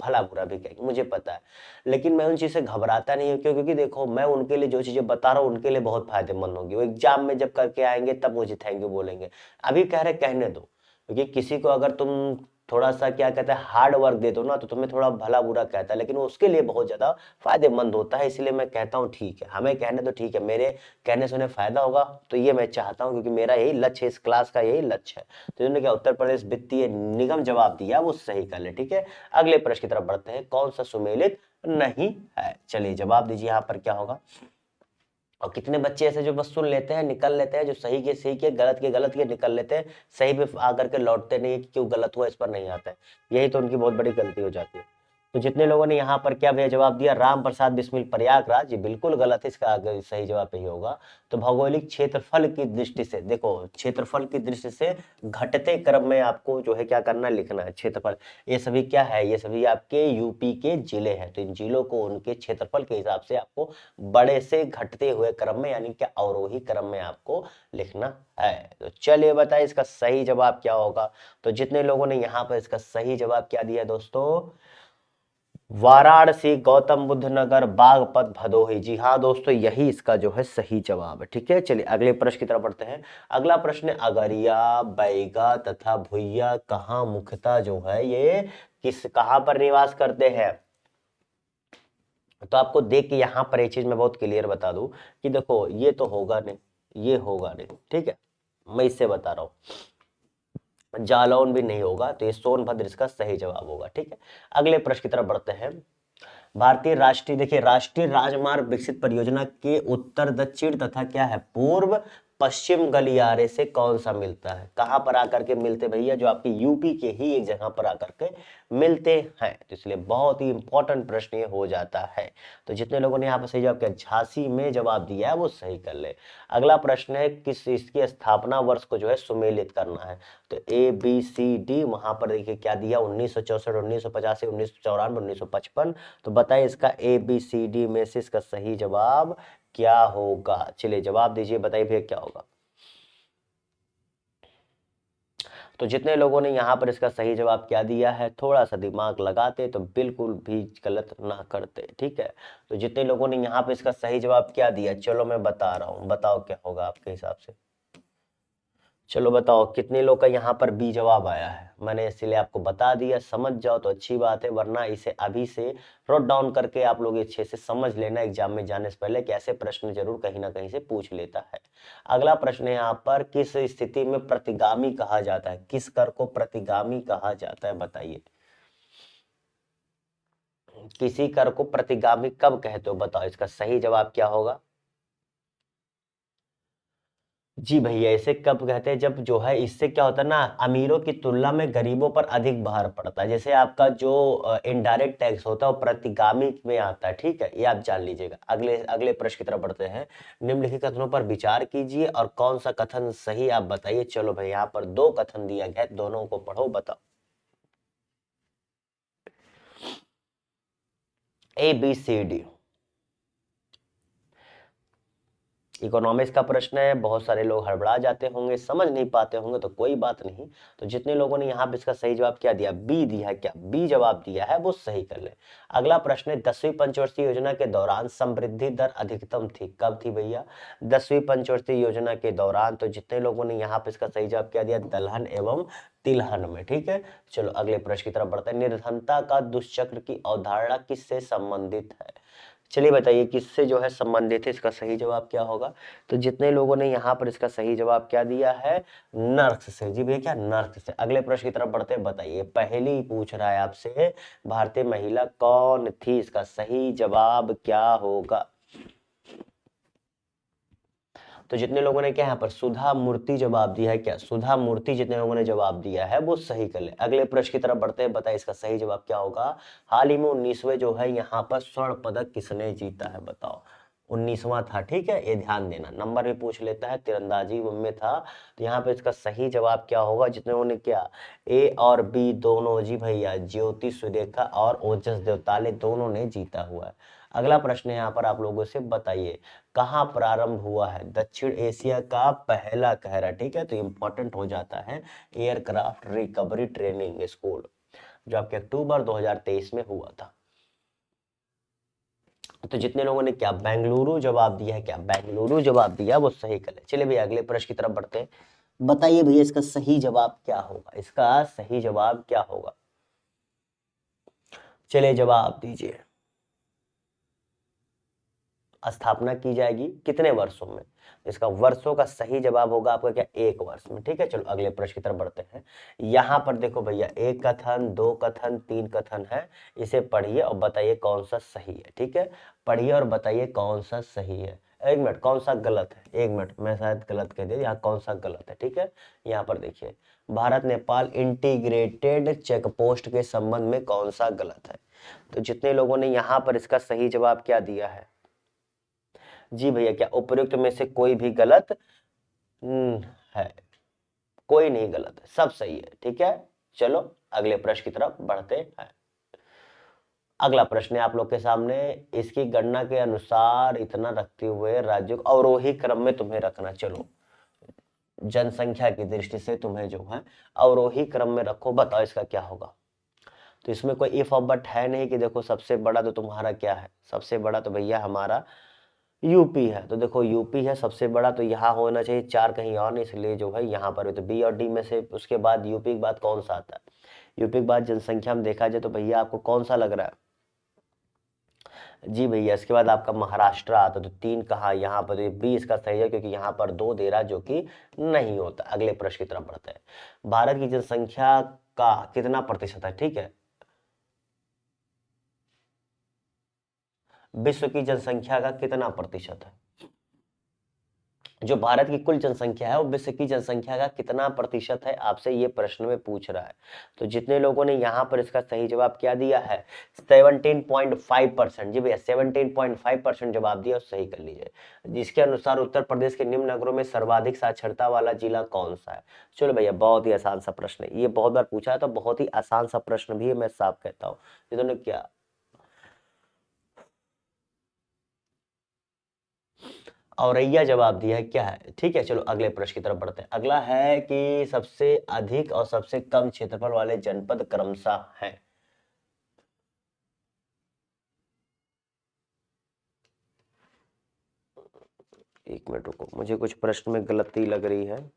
भला बुरा भी कहेंगे, मुझे पता है, लेकिन मैं उन चीज से घबराता नहीं हूँ। क्यों? क्योंकि देखो, मैं उनके लिए जो चीजें बता रहा हूँ उनके लिए बहुत फायदेमंद होंगी। वो एग्जाम में जब करके आएंगे तब मुझे थैंक यू बोलेंगे। अभी कह रहे कहने दो, क्योंकि किसी को अगर तुम थोड़ा सा क्या कहते हैं हार्ड वर्क दे दो ना, तो तुम्हें थोड़ा भला बुरा कहता है, लेकिन वो उसके लिए बहुत ज्यादा फायदेमंद होता है। इसलिए मैं कहता हूँ ठीक है, हमें कहने दो, ठीक है, मेरे कहने से उन्हें फायदा होगा तो ये मैं चाहता हूँ, क्योंकि मेरा यही लक्ष्य है, इस क्लास का यही लक्ष्य है। तो इन्होंने क्या उत्तर प्रदेश वित्तीय निगम जवाब दिया वो सही कर ले, ठीक है। अगले प्रश्न की तरफ बढ़ते हैं। कौन सा सुमेलित नहीं है? चलिए जवाब दीजिए यहाँ पर क्या होगा। और कितने बच्चे ऐसे जो बस सुन लेते हैं निकल लेते हैं, जो सही के सही के गलत के गलत के निकल लेते हैं, सही पे आकर के लौटते नहीं है कि क्यों गलत हुआ इस पर नहीं आता है। यही तो उनकी बहुत बड़ी गलती हो जाती है। तो जितने लोगों ने यहाँ पर क्या भैया जवाब दिया, राम प्रसाद बिस्मिल प्रयागराज, ये बिल्कुल गलत है। इसका आगे सही जवाब यही होगा। तो भौगोलिक क्षेत्रफल की दृष्टि से, देखो क्षेत्रफल की दृष्टि से घटते क्रम में आपको जो है क्या करना है, लिखना है क्षेत्रफल। ये सभी क्या है, ये सभी आपके यूपी के जिले हैं। तो इन जिलों को उनके क्षेत्रफल के हिसाब से आपको बड़े से घटते हुए क्रम में, यानी कि अवरोही क्रम में आपको लिखना है। तो चलिए बताइए इसका सही जवाब क्या होगा। तो जितने लोगों ने यहाँ पर इसका सही जवाब क्या दिया दोस्तों, वाराणसी, गौतम बुद्ध नगर, बागपत, भदोही। जी हाँ दोस्तों, यही इसका जो है सही जवाब है, ठीक है। चलिए अगले प्रश्न की तरफ बढ़ते हैं। अगला प्रश्न है, अगरिया, बैगा तथा भुइया कहाँ मुख्यतः जो है ये किस कहाँ पर निवास करते हैं? तो आपको देख के यहां पर एक चीज मैं बहुत क्लियर बता दूं कि देखो, ये तो होगा नहीं, ये होगा नहीं, ठीक है, मैं इससे बता रहा हूं। जालौन भी नहीं होगा, तो ये सोनभद्र इसका सही जवाब होगा, ठीक है। अगले प्रश्न की तरफ बढ़ते हैं। भारतीय राष्ट्रीय, देखिए, राष्ट्रीय राजमार्ग विकसित परियोजना के उत्तर दक्षिण तथा क्या है पूर्व पश्चिम गलियारे से कौन सा मिलता है? कहां पर आकर के मिलते भैया? जो आपकी यूपी के ही एक जगह पर आकर के मिलते हैं। तो इसलिए बहुत ही इंपॉर्टेंट प्रश्न ये हो जाता है। तो जितने लोगों ने यहाँ पर सही जवाब किया, झांसी में जवाब दिया है वो सही कर ले। अगला प्रश्न है, किस इसकी स्थापना वर्ष को जो है सुमेलित करना है। तो ए बी सी डी, वहां पर देखिए क्या दिया, 1964, 1985, 1994, 1955। तो बताइए इसका ए बी सी डी में से इसका सही जवाब क्या होगा? चलिए जवाब दीजिए, बताइए भैया क्या होगा। तो जितने लोगों ने यहाँ पर इसका सही जवाब क्या दिया है, थोड़ा सा दिमाग लगाते तो बिल्कुल भी गलत ना करते, ठीक है। तो जितने लोगों ने यहाँ पर इसका सही जवाब क्या दिया, चलो मैं बता रहा हूँ, बताओ क्या होगा आपके हिसाब से। चलो बताओ कितने लोग का यहाँ पर बी जवाब आया है। मैंने इसलिए आपको बता दिया, समझ जाओ तो अच्छी बात है, वरना इसे अभी से नोट डाउन करके आप लोग अच्छे से समझ लेना एग्जाम में जाने से पहले कि ऐसे प्रश्न जरूर कहीं ना कहीं से पूछ लेता है। अगला प्रश्न है यहाँ पर, किस स्थिति में प्रतिगामी कहा जाता है? किस कर को प्रतिगामी कहा जाता है, बताइए। किसी कर को प्रतिगामी कब कहते हो, बताओ इसका सही जवाब क्या होगा। जी भैया, इसे कब कहते हैं, जब जो है इससे क्या होता है ना, अमीरों की तुलना में गरीबों पर अधिक भार पड़ता है। जैसे आपका जो इनडायरेक्ट टैक्स होता है वो प्रतिगामी में आता है, ठीक है, ये आप जान लीजिएगा। अगले अगले प्रश्न की तरफ बढ़ते हैं। निम्नलिखित कथनों पर विचार कीजिए और कौन सा कथन सही आप बताइए। चलो भाई, यहाँ पर दो कथन दिया गया है, दोनों को पढ़ो, बताओ। ABCD इकोनॉमिक्स का प्रश्न है, बहुत सारे लोग हड़बड़ा जाते होंगे, समझ नहीं पाते होंगे, तो कोई बात नहीं। तो जितने लोगों ने यहाँ पे इसका सही जवाब क्या दिया, बी दिया है, क्या बी जवाब दिया है, वो सही कर ले। अगला प्रश्न है, 10वीं पंचवर्षीय योजना के दौरान समृद्धि दर अधिकतम थी, कब थी भैया, 10वीं पंचवर्षीय योजना के दौरान। तो जितने लोगों ने यहाँ पे इसका सही जवाब क्या दिया, दलहन एवं तिलहन में, ठीक है। चलो अगले प्रश्न की तरफ बढ़ते हैं। निर्धनता का दुष्चक्र की अवधारणा किससे संबंधित है। चलिए बताइए किससे जो है संबंधित है, इसका सही जवाब क्या होगा। तो जितने लोगों ने यहाँ पर इसका सही जवाब क्या दिया है, नर्क से। जी भैया, क्या नर्क से। अगले प्रश्न की तरफ बढ़ते हैं। बताइए, पहली पूछ रहा है आपसे, भारतीय महिला कौन थी, इसका सही जवाब क्या होगा। तो जितने लोगों ने क्या यहाँ पर सुधा मूर्ति जवाब दिया है, क्या सुधा मूर्ति जितने लोगों ने जवाब दिया है वो सही कर ले। अगले प्रश्न की तरफ बढ़ते हैं। बताइए इसका सही जवाब क्या होगा। हाल ही में 19वें जो है यहाँ पर स्वर्ण पदक किसने जीता है, बताओ। 19वां था, ठीक है, ये ध्यान देना, नंबर भी पूछ लेता है, तीरंदाजी में था। तो यहाँ पे इसका सही जवाब क्या होगा। जितने लोगों ने क्या, ए और बी दोनों, जी भैया, ज्योति सुरेखा और ओजस देवताले दोनों ने जीता हुआ है। अगला प्रश्न है यहाँ पर आप लोगों से, बताइए कहाँ प्रारंभ हुआ है दक्षिण एशिया का पहला कहरा, ठीक है, तो इंपॉर्टेंट हो जाता है एयरक्राफ्ट रिकवरी ट्रेनिंग स्कूल, जो आपके अक्टूबर 2023 में हुआ था। तो जितने लोगों ने क्या बेंगलुरु जवाब दिया है, क्या बेंगलुरु जवाब दिया, वो सही कर ले। चलिए भैया अगले प्रश्न की तरफ बढ़ते हैं। बताइए भैया इसका सही जवाब क्या होगा, इसका सही जवाब क्या होगा। चलिए जवाब दीजिए। स्थापना की जाएगी कितने वर्षों में, इसका वर्षों का सही जवाब होगा आपका क्या, 1 वर्ष में, ठीक है। चलो अगले प्रश्न की तरफ बढ़ते हैं। यहां पर देखो भैया, एक कथन, दो कथन, तीन कथन है, इसे पढ़िए और बताइए कौन सा सही है, ठीक है। पढ़िए और बताइए कौन सा सही है। एक मिनट, कौन सा गलत है, एक मिनट, मैं शायद गलत कह दिया, यहाँ कौन सा गलत है, ठीक है। यहाँ पर देखिए, Bharat Nepal integrated check post के संबंध में कौन सा गलत है। तो जितने लोगों ने यहाँ पर इसका सही जवाब क्या दिया है, जी भैया, क्या उपयुक्त में से कोई भी गलत है, कोई नहीं गलत है, सब सही है, ठीक है। चलो अगले प्रश्न की तरफ बढ़ते हैं। अगला प्रश्न है आप लोग के सामने, इसकी गणना के अनुसार इतना रखते हुए राज्यों को अवरोही क्रम में तुम्हें रखना। चलो जनसंख्या की दृष्टि से तुम्हें जो है अवरोही क्रम में रखो, बताओ इसका क्या होगा। तो इसमें कोई इफ और बट है नहीं कि देखो सबसे बड़ा तो तुम्हारा क्या है, सबसे बड़ा तो भैया हमारा यूपी है। तो देखो यूपी है सबसे बड़ा, तो यहाँ होना चाहिए 4, कहीं और नहीं, इसलिए जो है यहाँ पर तो बी और डी में से उसके बाद यूपी के बाद कौन सा आता है। यूपी के बाद जनसंख्या में देखा जाए तो भैया आपको कौन सा लग रहा है, जी भैया इसके बाद आपका महाराष्ट्र आता, तो 3 कहाँ, यहाँ पर तो बी इसका सही है, क्योंकि यहाँ पर 2 दे रहा जो कि नहीं होता। अगले प्रश्न की तरफ बढ़ते हैं। भारत की जनसंख्या का कितना प्रतिशत है, ठीक है, विश्व की जनसंख्या का कितना प्रतिशत है। जो भारत की कुल जनसंख्या है वो विश्व की जनसंख्या का कितना प्रतिशत है, आपसे ये प्रश्न में पूछ रहा है। तो जितने लोगों ने यहाँ पर इसका सही जवाब क्या दिया है, 17.5%, जी भैया 17.5% जवाब दिया, सही कर लीजिए। जिसके अनुसार उत्तर प्रदेश के निम्न नगरों में सर्वाधिक साक्षरता वाला जिला कौन सा है। चलो भैया बहुत ही आसान सा प्रश्न है, ये बहुत बार पूछा है, तो बहुत ही आसान सा प्रश्न भी है, मैं साफ कहता हूँ। जिन्होंने क्या औरैया जवाब दिया है, क्या है, ठीक है। चलो अगले प्रश्न की तरफ बढ़ते हैं। अगला है कि सबसे अधिक और सबसे कम क्षेत्रफल वाले जनपद क्रमशः हैं। एक मिनट रुको, मुझे कुछ प्रश्न में गलती लग रही है।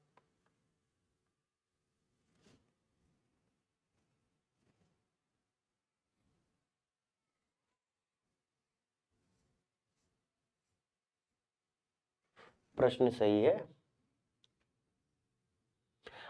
प्रश्न सही है,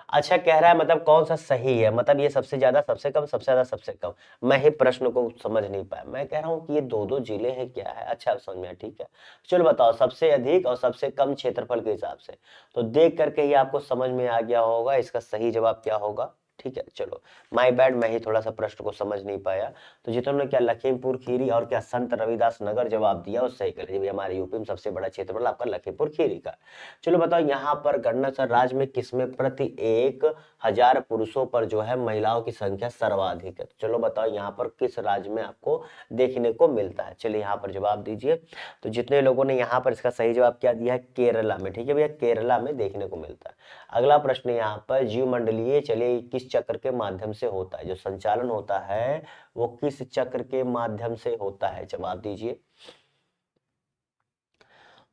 अच्छा कह रहा है मतलब कौन सा सही है, मतलब ये सबसे ज्यादा सबसे कम सबसे ज्यादा सबसे कम। मैं ही प्रश्न को समझ नहीं पाया, मैं कह रहा हूँ कि ये दो दो जिले हैं क्या है। अच्छा समझ में आया, ठीक है। चलो बताओ सबसे अधिक और सबसे कम क्षेत्रफल के हिसाब से, तो देख करके ही आपको समझ में आ गया होगा इसका सही जवाब क्या होगा। ठीक है चलो, माय बैड, मैं ही थोड़ा सा प्रश्न को समझ नहीं पाया। तो जिन्होंने क्या लखीमपुर खीरी और क्या संत रविदास नगर जवाब दिया वो सही कर लीजिए। हमारे यूपी में सबसे बड़ा क्षेत्रफल आपका लखीमपुर खीरी का। चलो बताओ यहाँ पर गणना सर राज्य में किसमें प्रति 1,000 पुरुषों पर जो है महिलाओं की संख्या सर्वाधिक है। तो चलो बताओ यहाँ पर किस राज्य में आपको देखने को मिलता है। चलिए यहाँ पर जवाब दीजिए। तो जितने लोगों ने यहाँ पर इसका सही जवाब क्या दिया है, केरला में। ठीक है भैया, केरला में देखने को मिलता है। अगला प्रश्न यहाँ पर जीवमंडलीय चलिए किस चक्र के माध्यम से होता है, जो संचालन होता है वो किस चक्र के माध्यम से होता है, जवाब दीजिए।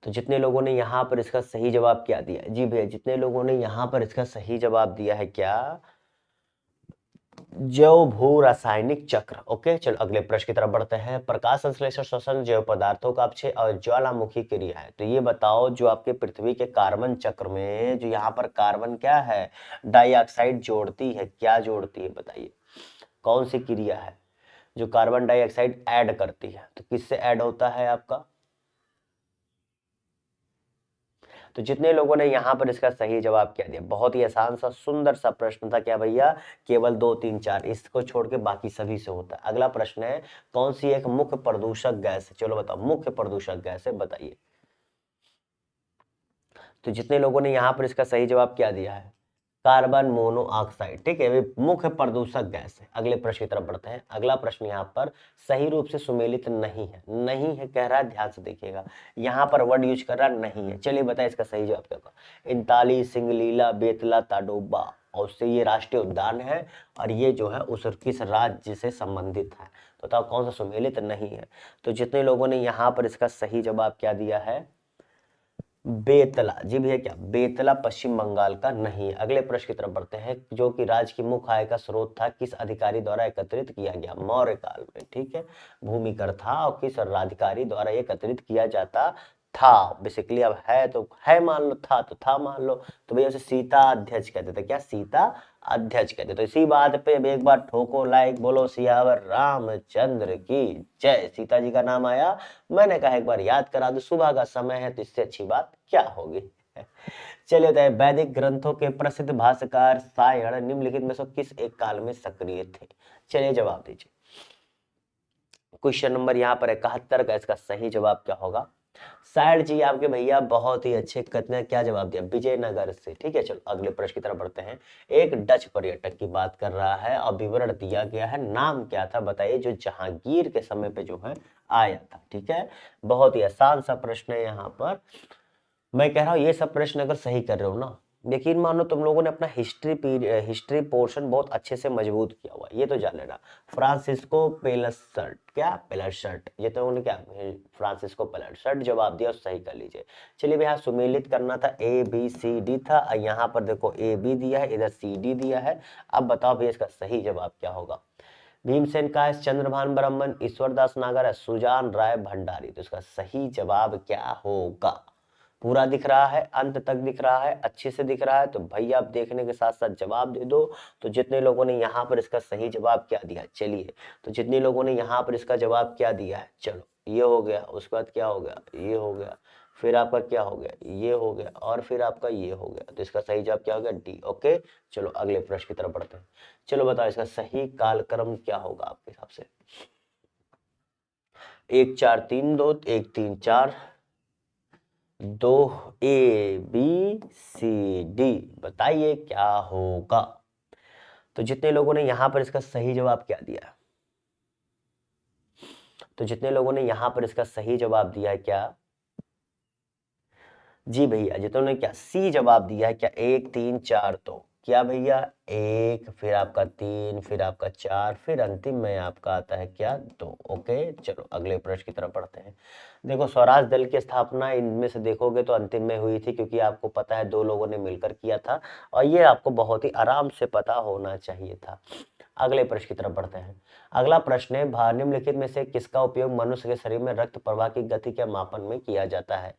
तो जितने लोगों ने यहाँ पर इसका सही जवाब क्या दिया, जी भैया जितने लोगों ने यहाँ पर इसका सही जवाब दिया है क्या, जैव भू रासायनिक चक्र। ओके चलो अगले प्रश्न की तरफ बढ़ते हैं। प्रकाश संश्लेषण श्वसन जैव पदार्थों का अपचय और ज्वालामुखी क्रिया है। तो ये बताओ जो आपके पृथ्वी के कार्बन चक्र में जो यहाँ पर कार्बन क्या है डाइऑक्साइड जोड़ती है, क्या जोड़ती है बताइए, कौन सी क्रिया है जो कार्बन डाइऑक्साइड ऐड करती है। तो किससे ऐड होता है आपका, तो जितने लोगों ने यहाँ पर इसका सही जवाब क्या दिया, बहुत ही आसान सा सुंदर सा प्रश्न था क्या भैया, केवल 2 3 4 इसको छोड़ के बाकी सभी से होता है। अगला प्रश्न है कौन सी एक मुख्य प्रदूषक गैस है, चलो बताओ मुख्य प्रदूषक गैस है बताइए। तो जितने लोगों ने यहाँ पर इसका सही जवाब क्या दिया है, कार्बन मोनोऑक्साइड। ठीक है, वे मुख्य प्रदूषक गैस है। अगले प्रश्न की तरफ बढ़ते हैं। अगला प्रश्न यहाँ पर सही रूप से सुमेलित नहीं है, नहीं है कह रहा है, ध्यान से देखिएगा यहाँ पर वर्ड यूज कर रहा नहीं है। चलिए बताए इसका सही जवाब क्या होगा, इंताली सिंगलीला बेतला ताडोबा, और उससे ये राष्ट्रीय उद्यान है और ये जो है उस किस राज्य से संबंधित है, तो बताओ कौन सा सुमेलित नहीं है। तो जितने लोगों ने यहाँ पर इसका सही जवाब क्या दिया है, बेतला, जी भैया क्या बेतला पश्चिम बंगाल का नहीं है। अगले प्रश्न की तरफ बढ़ते हैं, जो कि राज्य की मुख्य आय का स्रोत था किस अधिकारी द्वारा एकत्रित किया गया, मौर्य काल में। ठीक है, भूमिकर था और किस अधिकारी द्वारा एकत्रित किया जाता था, बेसिकली अब है तो है मान लो, था तो था मान लो। तो भैया उसे सीता अध्यक्ष कहते थे, क्या सीता अध्यक्ष कहते। तो इसी बात पे अब एक बार ठोको लाइक, बोलो सियावर रामचंद्र की जय। सीता जी का नाम आया, मैंने कहा एक बार याद करा दो, सुबह का समय है तो इससे अच्छी बात क्या होगी। चलिए बताइए वैदिक ग्रंथों के प्रसिद्ध भाष्यकार सायण निम्नलिखित में से किस एक काल में सक्रिय थे, चलिए जवाब दीजिए। क्वेश्चन नंबर यहाँ पर 71 का इसका सही जवाब क्या होगा, सायण जी आपके भैया बहुत ही अच्छे कितने क्या जवाब दिया, विजयनगर से। ठीक है चलो अगले प्रश्न की तरफ बढ़ते हैं। एक डच पर्यटक की बात कर रहा है और विवरण दिया गया है, नाम क्या था बताइए, जो जहांगीर के समय पे जो है आया था। ठीक है, बहुत ही आसान सा प्रश्न है यहाँ पर। मैं कह रहा हूँ ये सब प्रश्न अगर सही कर रहे हो ना, यकीन मानो तुम लोगों ने अपना हिस्ट्री पोर्शन बहुत अच्छे से मजबूत किया हुआ है, ये तो जान लेना। फ्रांसिस्को पेलसर्ट, क्या पेलसर्ट, ये तो उन्होंने क्या फ्रांसिस्को पेलसर्ट जवाब दिया, सही कर लीजिए। चलिए भैया सुमेलित करना था ए बी सी डी था, यहाँ पर देखो ए बी दिया है, इधर सी डी दिया है। अब बताओ भैया इसका सही जवाब क्या होगा, भीमसेन का है, चंद्रभान ब्राह्मण, ईश्वरदास नागर है, सुजान राय भंडारी। तो इसका सही जवाब क्या होगा, पूरा दिख रहा है, अंत तक दिख रहा है, अच्छे से दिख रहा है, तो भैया आप देखने के साथ साथ जवाब दे दो। तो जितने लोगों ने यहाँ पर इसका सही जवाब क्या दिया, चलिए तो जितने लोगों ने यहाँ पर इसका जवाब क्या दिया है, चलो ये हो गया, उसके बाद क्या हो गया, ये हो गया, फिर आपका क्या हो गया, ये हो गया, और फिर आपका ये हो गया। तो इसका सही जवाब क्या हो गया, डी। ओके चलो अगले प्रश्न की तरफ बढ़ते हैं। चलो बताओ इसका सही कालक्रम क्या होगा आपके हिसाब से, 1 4 3 2 1 3 4 2 ए बी सी डी, बताइए क्या होगा। तो जितने लोगों ने यहां पर इसका सही जवाब क्या दिया, तो जितने लोगों ने यहां पर इसका सही जवाब दिया है क्या, जी भैया जितनों ने क्या सी जवाब दिया है क्या, 1 3 4 तो क्या भैया 1, फिर आपका 3, फिर आपका 4, फिर अंतिम में आपका आता है क्या 2। ओके चलो अगले प्रश्न की तरफ बढ़ते हैं। देखो स्वराज दल की स्थापना इनमें से देखोगे तो अंतिम में हुई थी, क्योंकि आपको पता है 2 लोगों ने मिलकर किया था और ये आपको बहुत ही आराम से पता होना चाहिए था। अगले प्रश्न की तरफ बढ़ते हैं। अगला प्रश्न है निम्नलिखित में से किसका उपयोग मनुष्य के शरीर में रक्त प्रवाह की गति के मापन में किया जाता है,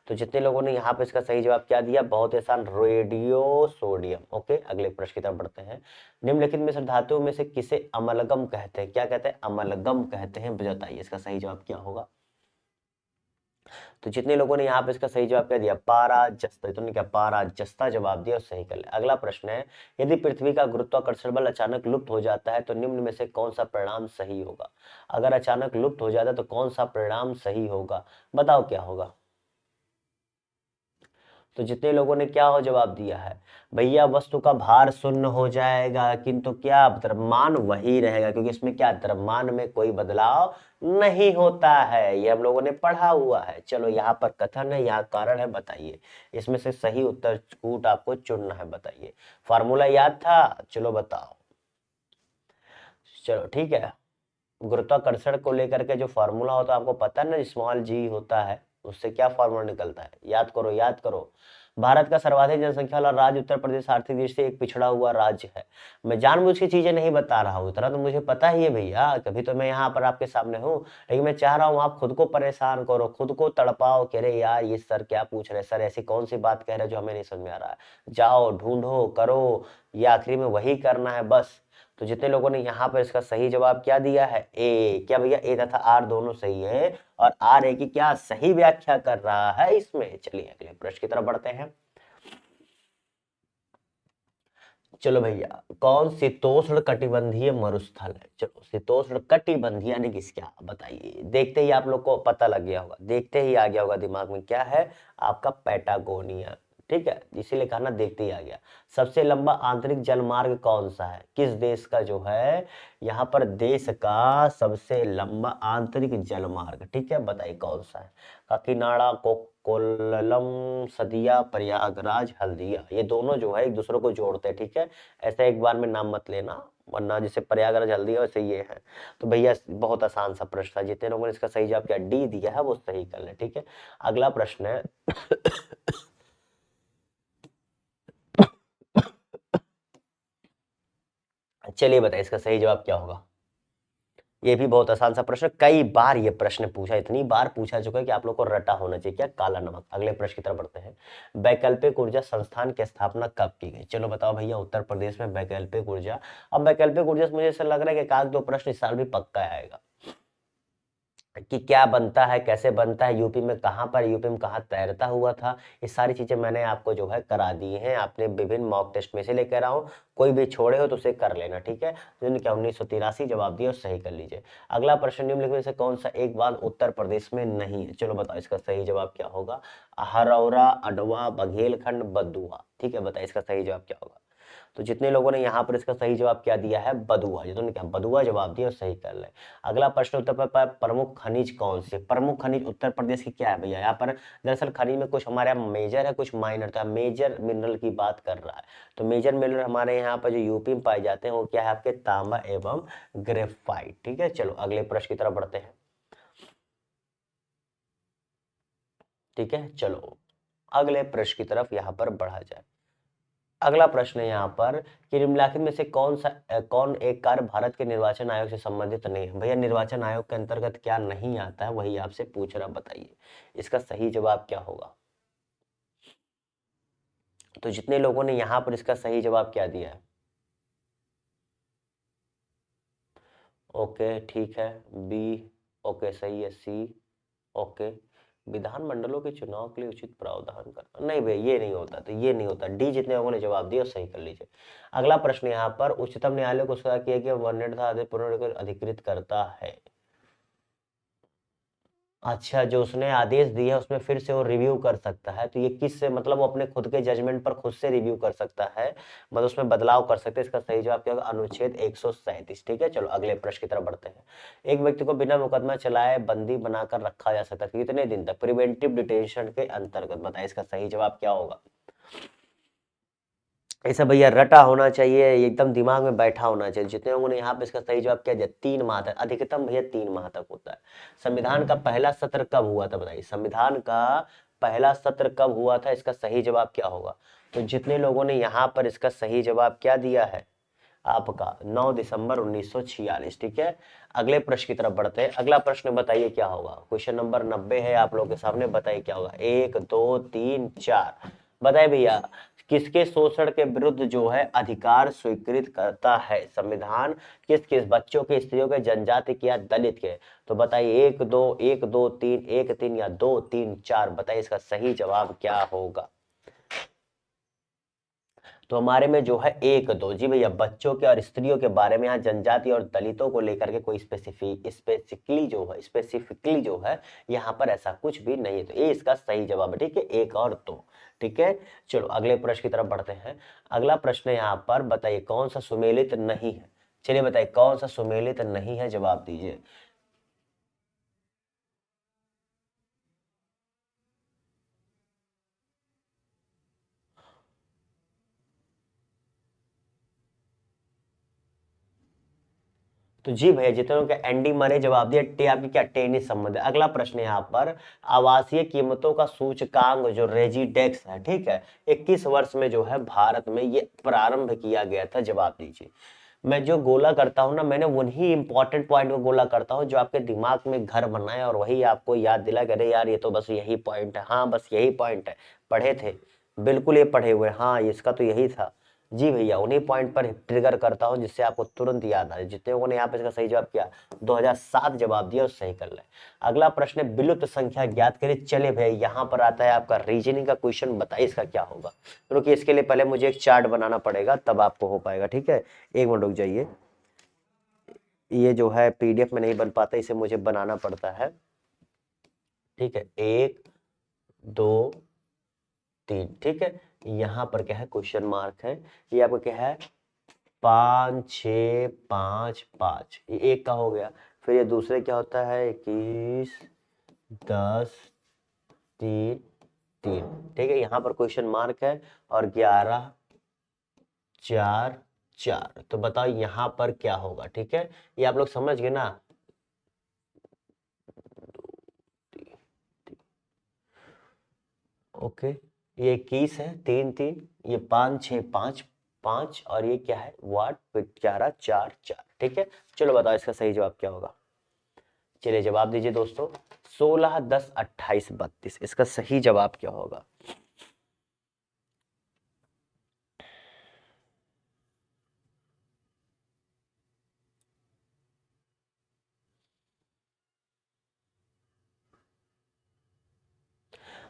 तो जितने लोगों ने यहाँ पे इसका सही जवाब क्या दिया, बहुत ही आसान, रेडियो सोडियम। ओके, अगले प्रश्न की तरफ बढ़ते हैं। निम्नलिखित मिश्र धातुओं में से किसे अमलगम कहते हैं? क्या कहते हैं? अमलगम कहते हैं। बताइए इसका सही जवाब क्या होगा। तो जितने लोगों ने यहाँ पे इसका सही जवाब क्या दिया, पाराजस्ता, तो क्या पाराजस्ता जवाब दिया और सही कर लिया। अगला प्रश्न है, यदि पृथ्वी का गुरुत्वाकर्षण बल अचानक लुप्त हो जाता है तो निम्न में से कौन सा परिणाम सही होगा? अगर अचानक लुप्त हो जाता है तो कौन सा परिणाम सही होगा? बताओ क्या होगा। तो जितने लोगों ने क्या हो जवाब दिया है, भैया वस्तु का भार शून्य हो जाएगा, किंतु क्या द्रव्यमान वही रहेगा, क्योंकि इसमें क्या द्रव्यमान में कोई बदलाव नहीं होता है, ये हम लोगों ने पढ़ा हुआ है। चलो यहाँ पर कथन है, यहाँ कारण है, बताइए इसमें से सही उत्तर कूट आपको चुनना है। बताइए, फार्मूला याद था? चलो बताओ। चलो ठीक है, गुरुत्वाकर्षण को लेकर के जो फॉर्मूला होता है आपको पता है ना, स्मॉल जी होता है, उससे क्या फॉर्मूला निकलता है, याद करो याद करो। भारत का सर्वाधिक जनसंख्या वाला राज्य उत्तर प्रदेश आर्थिक दृष्टि से एक पिछड़ा हुआ राज्य है। मैं जानबूझ के चीजें नहीं बता रहा हूँ, इतना तो मुझे पता ही है भैया, कभी तो मैं यहाँ पर आपके सामने हूँ, लेकिन मैं चाह रहा हूँ आप खुद को परेशान करो, खुद को तड़पाओ कि अरे यार ये सर क्या पूछ रहे हैं, सर ऐसी कौन सी बात कह रहे हैं जो हमें नहीं समझ में आ रहा है। जाओ ढूंढो करो, ये आखिरी में वही करना है बस। तो जितने लोगों ने यहाँ पर इसका सही जवाब क्या दिया है, ए, क्या भैया ए तथा आर दोनों सही है, और आर ए की क्या सही व्याख्या कर रहा है इसमें। चलिए अगले प्रश्न की तरफ बढ़ते हैं। चलो भैया, कौन शीतोष्ण कटिबंधीय मरुस्थल है? चलो शीतोष्ण कटिबंधीय यानी कि क्या, बताइए। देखते ही आप लोग को पता लग गया होगा, देखते ही आ गया होगा दिमाग में, क्या है आपका, पैटागोनिया। ठीक है, इसीलिए कहा ना देखते ही आ गया। सबसे लंबा आंतरिक जलमार्ग कौन सा है, किस देश का जो है, यहाँ पर देश का सबसे लंबा आंतरिक जलमार्ग, ठीक है बताइए कौन सा है। काकीनाडा, कोल्लम, सदिया, प्रयागराज, हल्दिया, ये दोनों जो है एक दूसरे को जोड़ते हैं। ठीक है, ऐसे एक बार में नाम मत लेना, वरना जैसे प्रयागराज हल्दिया वैसे ये है। तो भैया बहुत आसान सा प्रश्न था, जितने लोगों ने इसका सही जवाब क्या डी दिया है वो सही कर ले। ठीक है, अगला प्रश्न है चलिए बताइए इसका सही जवाब क्या होगा। ये भी बहुत आसान सा प्रश्न, कई बार ये प्रश्न पूछा, इतनी बार पूछा चुका है कि आप लोग को रटा होना चाहिए, क्या काला नमक। अगले प्रश्न की तरफ बढ़ते हैं। वैकल्पिक ऊर्जा संस्थान की स्थापना कब की गई? चलो बताओ भैया, उत्तर प्रदेश में वैकल्पिक ऊर्जा। अब वैकल्पिक ऊर्जा से मुझे ऐसा लग रहा है कि एक आध दो प्रश्न इस साल भी पक्का आएगा कि क्या बनता है, कैसे बनता है, यूपी में कहाँ पर, यूपी में कहाँ तैरता हुआ था, ये सारी चीजें मैंने आपको जो है करा दी हैं, आपने विभिन्न मॉक टेस्ट में से लेकर रहा हूँ, कोई भी छोड़े हो तो उसे कर लेना। ठीक है, जिन्होंने क्या 1983 जवाब दिया और सही कर लीजिए। अगला प्रश्न, निम्नलिखित में से कौन सा एक बांध उत्तर प्रदेश में नहीं है? चलो बताओ इसका सही जवाब क्या होगा। हरौरा, अडवा, बघेलखंड, बद्दुआ। ठीक है, बताइए इसका सही जवाब क्या होगा। तो जितने लोगों ने यहाँ पर इसका सही जवाब क्या दिया है, बदुआ, जिन्होंने क्या बदुआ जवाब दिया और सही कर ले। अगला प्रश्न, उत्तर प्रदेश प्रमुख खनिज कौन से? प्रमुख खनिज उत्तर प्रदेश की क्या है भैया, यहाँ पर दरअसल खनिज में कुछ हमारे यहाँ मेजर है कुछ माइनर, तो मेजर मिनरल की बात कर रहा है। तो मेजर मिनरल हमारे यहाँ पर जो यूपी में पाए जाते हैं वो क्या है आपके, तांबा एवं ग्रेफाइट। ठीक है, चलो अगले प्रश्न की तरफ बढ़ते हैं। ठीक है, चलो अगले प्रश्न की तरफ यहाँ पर बढ़ा जाए। अगला प्रश्न है यहाँ पर कि निम्नलिखित में से कौन एक कार्य भारत के निर्वाचन आयोग से संबंधित नहीं है? भैया निर्वाचन आयोग के अंतर्गत क्या नहीं आता है, वही आपसे पूछ रहा, बताइए इसका सही जवाब क्या होगा। तो जितने लोगों ने यहाँ पर इसका सही जवाब क्या दिया है, ओके ठीक है, बी, ओके सही है, सी, ओके, विधानमंडलों के चुनाव के लिए उचित प्रावधान करना, नहीं भैया ये नहीं होता, तो ये नहीं होता, डी जितने लोगों ने जवाब दिया सही कर लीजिए। अगला प्रश्न यहाँ पर, उच्चतम न्यायालय को सजा किया गया वर्णित आदेश पुनर्विचार अधिकृत करता है। अच्छा, जो उसने आदेश दिया उसमें फिर से वो रिव्यू कर सकता है, तो ये किस से मतलब वो अपने खुद के जजमेंट पर खुद से रिव्यू कर सकता है, मतलब उसमें बदलाव कर सकते हैं। इसका सही जवाब क्या होगा, अनुच्छेद 137। ठीक है, चलो अगले प्रश्न की तरफ बढ़ते हैं। एक व्यक्ति को बिना मुकदमा चलाए बंदी बनाकर रखा जा सकता है कितने दिन तक, प्रिवेंटिव डिटेंशन के अंतर्गत, बताइए इसका सही जवाब क्या होगा। ऐसा भैया रटा होना चाहिए, एकदम दिमाग में बैठा होना चाहिए। जितने लोगों ने यहाँ पे इसका सही जवाब क्या दिया, 3 माह तक, अधिकतम भैया 3 माह तक होता है। संविधान का पहला सत्र कब हुआ था, बताइए संविधान का पहला सत्र कब हुआ था, इसका सही जवाब क्या होगा। तो जितने लोगों ने यहाँ पर इसका सही जवाब क्या दिया है, आपका 9 दिसंबर 1946। ठीक है, अगले प्रश्न की तरफ बढ़ते हैं। अगला प्रश्न बताइए क्या होगा। क्वेश्चन नंबर 90 है आप लोगों के सामने, बताइए क्या होगा। 1 2 3 4, बताइए भैया किसके शोषण के विरुद्ध जो है अधिकार स्वीकृत करता है संविधान। किस किस बच्चों के, स्त्रियों के, जनजाति के या दलित के। तो बताइए 1 2 1 2 3 1 3 या 2 3 4, बताइए इसका सही जवाब क्या होगा। तो हमारे में जो है 1 2, जी भैया बच्चों के और स्त्रियों के बारे में, यहाँ जनजाति और दलितों को लेकर के कोई स्पेसिफिकली जो है यहाँ पर ऐसा कुछ भी नहीं है। तो ये इसका सही जवाब है। ठीक है, 1 और 2। ठीक है, चलो अगले प्रश्न की तरफ बढ़ते हैं। अगला प्रश्न यहाँ पर बताइए कौन सा सुमेलित नहीं है। चलिए बताइए कौन सा सुमेलित नहीं है, जवाब दीजिए। तो जी भैया जितने का एंडी मरे जवाब दिया, टे आपकी क्या टेनिस संबंध है। अगला प्रश्न यहाँ पर आवासीय कीमतों का सूचकांक जो रेजिडेक्स है, ठीक है, 21 वर्ष में जो है भारत में ये प्रारंभ किया गया था, जवाब दीजिए। मैं जो गोला करता हूँ ना, मैंने वही इंपॉर्टेंट पॉइंट को गोला करता हूँ जो आपके दिमाग में घर बनाए और वही आपको याद दिला कि अरे यार ये तो बस यही पॉइंट है। हाँ बस यही पॉइंट है, पढ़े थे, बिल्कुल ये पढ़े हुए। हाँ इसका तो यही था। जी भैया उन्हीं पॉइंट पर ट्रिगर करता हूं जिससे आपको तुरंत याद आ जाए। जितने लोगों ने यहाँ पे इसका सही जवाब किया 2007 जवाब दिया, उस सही कर ले। अगला प्रश्न है विलुप्त संख्या ज्ञात करिए। चले भैया यहाँ पर आता है आपका रीजनिंग का क्वेश्चन, बताइए इसका क्या होगा। क्योंकि इसके लिए पहले मुझे एक चार्ट बनाना पड़ेगा तब आपको हो पाएगा। ठीक है, एक मिनट रुक जाइए, ये जो है पीडीएफ में नहीं बन पाता, इसे मुझे बनाना पड़ता है। ठीक है, 1 2 3। ठीक है, यहाँ पर क्या है क्वेश्चन मार्क है, ये आपको क्या है 5 6 5 5, ये एक का हो गया। फिर ये दूसरे क्या होता है 21 10 3 3। ठीक है, यहाँ पर क्वेश्चन मार्क है और 11 4 4। तो बताओ यहाँ पर क्या होगा। ठीक है, ये आप लोग समझ गए ना। ओके, ये 21 है 3 3, ये 5 6 5 5 और ये क्या है वाट, फिर 11 4 4। ठीक है, चलो बताओ इसका सही जवाब क्या होगा। चलिए जवाब दीजिए दोस्तों, 16 10 28 32, इसका सही जवाब क्या होगा।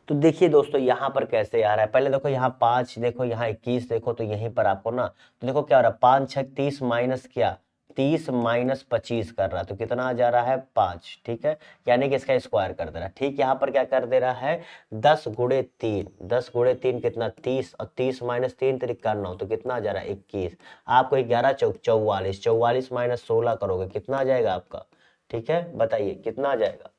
तो देखिए दोस्तों यहाँ पर कैसे आ रहा है, पहले देखो यहाँ 5 देखो, यहाँ 21 देखो, तो यहीं पर आपको ना, तो देखो क्या हो रहा है 5 6 30 माइनस क्या 30 माइनस 25 कर रहा है, तो कितना आ जा रहा है 5। ठीक है, यानी कि इसका स्क्वायर कर दे रहा है। ठीक, यहाँ पर क्या कर दे रहा है 10 गुणे 3, 10 गुणे 3 कितना 30, और 30 माइनस 3 तरीका 9, तो कितना आ जा रहा है 21। आपको 11 चौक 44, 44 माइनस 16 करोगे कितना आ जाएगा आपका। ठीक है, बताइए कितना आ जाएगा।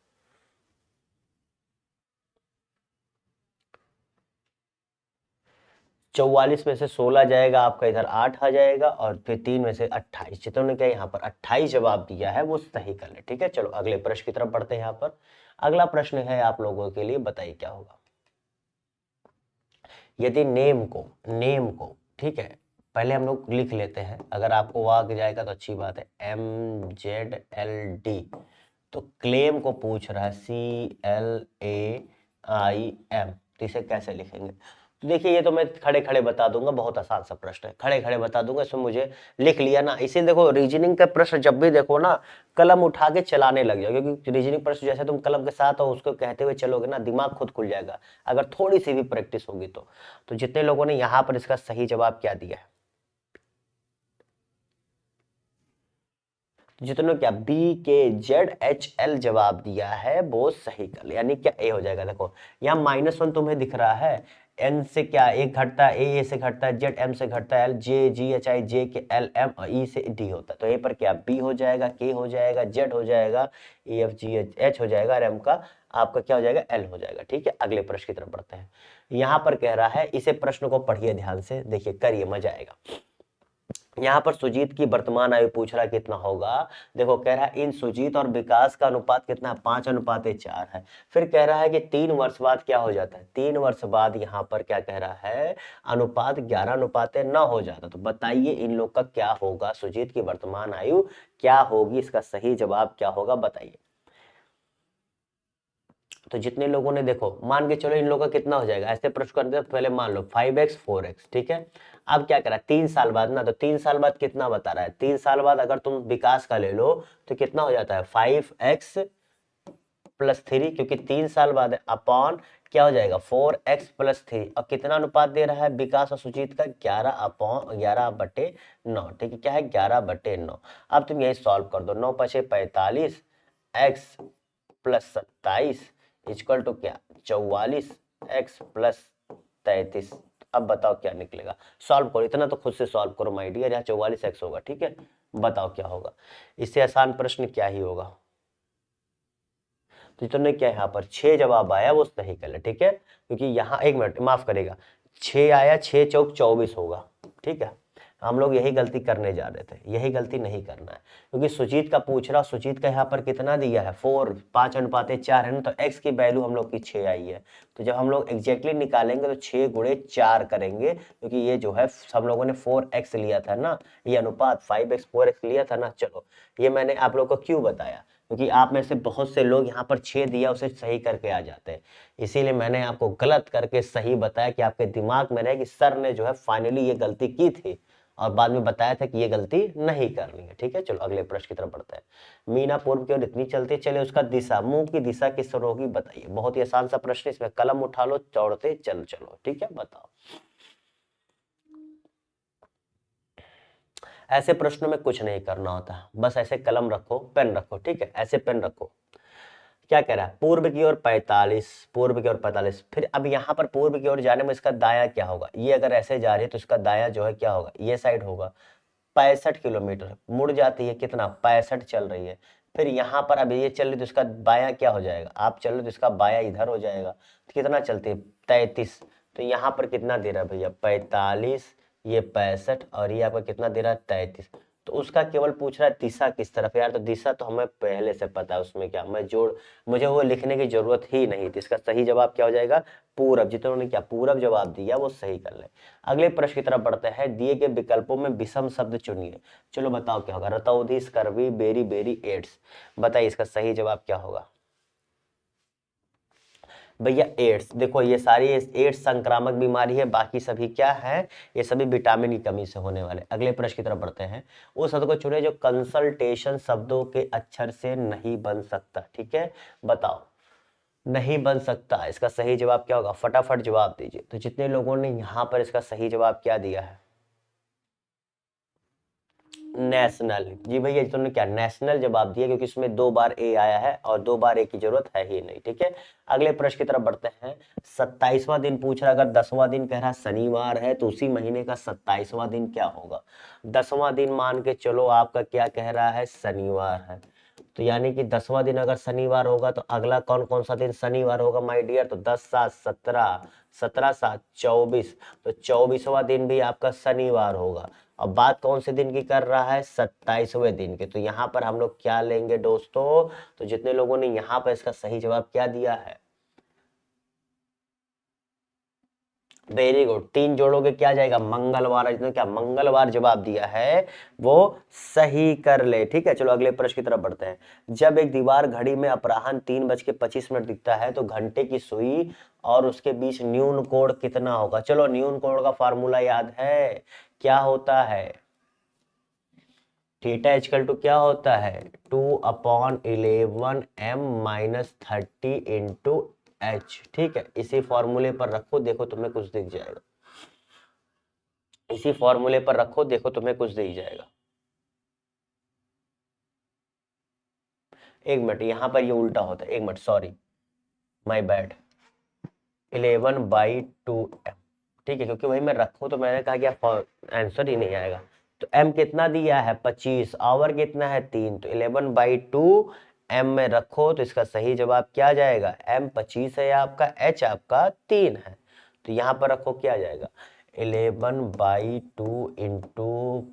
44 में से 16 जाएगा आपका, इधर 8 आ जाएगा, और फिर 3 में से 28, जितने क्या यहाँ पर 28 जवाब दिया है वो सही कर ले। ठीक है, चलो अगले प्रश्न की तरफ बढ़ते हैं। यहाँ पर अगला प्रश्न है आप लोगों के लिए, बताइए क्या होगा। यदि नेम को ठीक है पहले हम लोग लिख लेते हैं, अगर आपको वो आ जाएगा तो अच्छी बात है। MZLD, तो क्लेम को पूछ रहा है CLAIM, तो इसे कैसे लिखेंगे। तो देखिए ये तो मैं खड़े खड़े बता दूंगा, बहुत आसान सा प्रश्न है, खड़े खड़े बता दूंगा, इसमें मुझे लिख लिया ना। इसे देखो रीजनिंग का प्रश्न जब भी देखो ना, कलम उठा के चलाने लग जाओ, क्योंकि रीजनिंग प्रश्न जैसे तुम कलम के साथ हो उसको कहते हुए चलोगे ना, दिमाग खुद खुल जाएगा अगर थोड़ी सी भी प्रैक्टिस होगी तो जितने लोगों ने यहाँ पर इसका सही जवाब क्या दिया है, जितने क्या BKZHL जवाब दिया है वो सही कर, यानी क्या ए हो जाएगा। देखो यहाँ -1 तुम्हें दिख रहा है, एन से क्या एक घटता है, ए से घटता है, जेड एम से घटता है, L J ji H I जे के एल एम, और ई से डी होता है। तो यहीं पर क्या बी हो जाएगा, के हो जाएगा, जेड हो जाएगा, ई एफ जी एच हो जाएगा, और एम का आपका क्या हो जाएगा एल हो जाएगा। ठीक है, अगले प्रश्न की तरफ बढ़ते हैं। यहाँ पर कह रहा है, इसे प्रश्न को पढ़िए ध्यान से, देखिए करिए मजा आएगा। यहाँ पर सुजीत की वर्तमान आयु पूछ रहा है कितना होगा। देखो कह रहा है इन सुजीत और विकास का अनुपात कितना है, 5:4 है। फिर कह रहा है कि 3 वर्ष बाद क्या हो जाता है, 3 वर्ष बाद यहाँ पर क्या कह रहा है, अनुपात 11:9 हो जाता है। तो बताइए इन लोग का क्या होगा, सुजीत की वर्तमान आयु क्या होगी, इसका सही जवाब क्या होगा बताइए। तो जितने लोगों ने, देखो मान के चलो इन लोगों का कितना हो जाएगा, ऐसे प्रश्न करते हैं तो पहले मान लो 5x 4x, ठीक है। अब क्या करा 3 साल बाद ना, तो 3 साल बाद कितना बता रहा है, 3 साल बाद अगर तुम विकास का ले लो तो कितना हो जाता है 5x + 3, क्योंकि 3 साल बाद है, अपॉन क्या हो जाएगा 4x + 3। और कितना अनुपात दे रहा है विकास और सुजीत का, 11/9, ठीक है, क्या है 11/9। अब तुम यही सॉल्व कर दो, 9×5 = 45, x + 27 इक्वल टू क्या 44, x + 33। अब बताओ क्या निकलेगा, सॉल्व करो, इतना तो खुद से सॉल्व करो माय डियर, यहाँ 44x होगा, ठीक है। बताओ क्या होगा, इससे आसान प्रश्न क्या ही होगा। तो तुमने क्या यहाँ पर 6 जवाब आया वो सही कर ले, ठीक है, क्योंकि यहाँ 1 मिनट माफ करेगा, 6 आया, 6 चौक 24 होगा, ठीक है। हम लोग यही गलती करने जा रहे थे, यही गलती नहीं करना है, क्योंकि सुजीत का पूछ रहा, सुजीत का यहाँ पर कितना दिया है 4, 5:4 है ना, तो x की वैल्यू हम लोग की 6 आई है। तो जब हम लोग एग्जैक्टली निकालेंगे तो 6 × 4 करेंगे, क्योंकि ये जो है हम लोगों ने 4x लिया था ना, ये अनुपात 5x 4x लिया था ना। चलो ये मैंने आप लोग को क्यों बताया, क्योंकि आप में से बहुत से लोग यहाँ पर 6 दिया उसे सही करके आ जाते हैं, इसीलिए मैंने आपको गलत करके सही बताया कि आपके दिमाग में रहे कि सर ने जो है फाइनली ये गलती की थी और बाद में बताया था कि ये गलती नहीं करनी है, ठीक है। चलो अगले प्रश्न की तरफ बढ़ते हैं। मीना पूर्व की ओर इतनी चलती चले, उसका दिशा, मुंह की दिशा किस तरह होगी बताइए। बहुत ही आसान सा प्रश्न, इसमें कलम उठा लो, दौड़ते चल चलो, ठीक है, बताओ। ऐसे प्रश्नों में कुछ नहीं करना होता, बस ऐसे कलम रखो, पेन रखो, ठीक है, ऐसे पेन रखो। क्या कह रहा है, पूर्व की ओर 45, पूर्व की ओर 45। फिर अब यहाँ पर पूर्व की ओर जाने में इसका दाया क्या होगा, ये अगर ऐसे जा रही है तो इसका दाया जो है क्या होगा, ये साइड होगा। 65 किलोमीटर मुड़ जाती है, कितना 65 चल रही है। फिर यहाँ पर अब ये चल रही तो इसका बाया क्या हो जाएगा, आप चल रहे तो इसका बाया इधर हो जाएगा, तो कितना चलती है 33। तो यहाँ पर कितना दे रहा है भैया 45, ये 65 और ये आपका कितना दे रहा है 33। तो उसका केवल पूछ रहा है दिशा किस तरफ, यार तो दिशा तो हमें पहले से पता है, उसमें क्या मैं जोड़, मुझे वो लिखने की जरूरत ही नहीं थी। इसका सही जवाब क्या हो जाएगा, पूरब। जितनों ने क्या पूरब जवाब दिया वो सही कर ले। अगले प्रश्न की तरफ बढ़ते हैं, दिए गए विकल्पों में विषम शब्द चुनिए। चलो बताओ क्या होगा, रतौंधी, स्कर्वी, बेरी बेरी, एड्स। बताइए इसका सही जवाब क्या होगा भैया। एड्स, देखो ये सारी एड्स संक्रामक बीमारी है, बाकी सभी क्या है, ये सभी विटामिन की कमी से होने वाले। अगले प्रश्न की तरफ बढ़ते हैं, उस शब्द को चुने जो कंसल्टेशन शब्दों के अक्षर से नहीं बन सकता, ठीक है। बताओ नहीं बन सकता, इसका सही जवाब क्या होगा, फटाफट जवाब दीजिए। तो जितने लोगों ने यहाँ पर इसका सही जवाब क्या दिया है, नेशनल। जी भैया तुमने क्या नेशनल जवाब दिया, क्योंकि इसमें 2 बार ए आया है और 2 बार ए की जरूरत है ही नहीं, ठीक है। अगले प्रश्न की तरफ बढ़ते हैं, 27वां दिन पूछ रहा है, अगर 10वां दिन कह रहा है शनिवार है तो उसी महीने का 27वां दिन क्या होगा। 10वां दिन मान के चलो आपका क्या कह रहा है शनिवार है, तो यानी कि 10वां दिन अगर शनिवार होगा तो अगला कौन कौन सा दिन शनिवार होगा माय डियर, तो 10 7 17, 17 7 24, तो 24वां दिन भी आपका शनिवार होगा। अब बात कौन से दिन की कर रहा है, 27वें दिन के। तो यहाँ पर हम लोग क्या लेंगे दोस्तों, तो जितने लोगों ने यहाँ पर इसका सही जवाब क्या दिया है, वेरी गुड, 3 जोड़ोगे क्या जाएगा मंगलवार, जितने क्या मंगलवार जवाब दिया है वो सही कर ले, ठीक है। चलो अगले प्रश्न की तरफ बढ़ते हैं, जब एक दीवार घड़ी में अपराह्न 3:25 दिखता है तो घंटे की सुई और उसके बीच न्यून कोण कितना होगा। चलो न्यून कोण का फॉर्मूला याद है, क्या होता है, थीटा इक्वल टू क्या होता है 2/11m-30 ठीक है। इसी फॉर्मूले पर रखो, देखो तुम्हें कुछ दिख जाएगा, इसी फॉर्मूले पर रखो, देखो तुम्हें कुछ दिख जाएगा। 1 मिनट, यहाँ पर ये उल्टा होता है, 1 minute sorry, my bad, 11/2m, ठीक है, क्योंकि वही मैं रखूं तो मैंने कहा कि आंसर ही नहीं आएगा। तो m कितना दिया है 25, आवर कितना है 3, तो 11/2 m में रखो तो इसका सही जवाब क्या आ जाएगा, m 25 है आपका, h आपका 3 है, तो यहाँ पर रखो क्या आ जाएगा 11/2 इंटू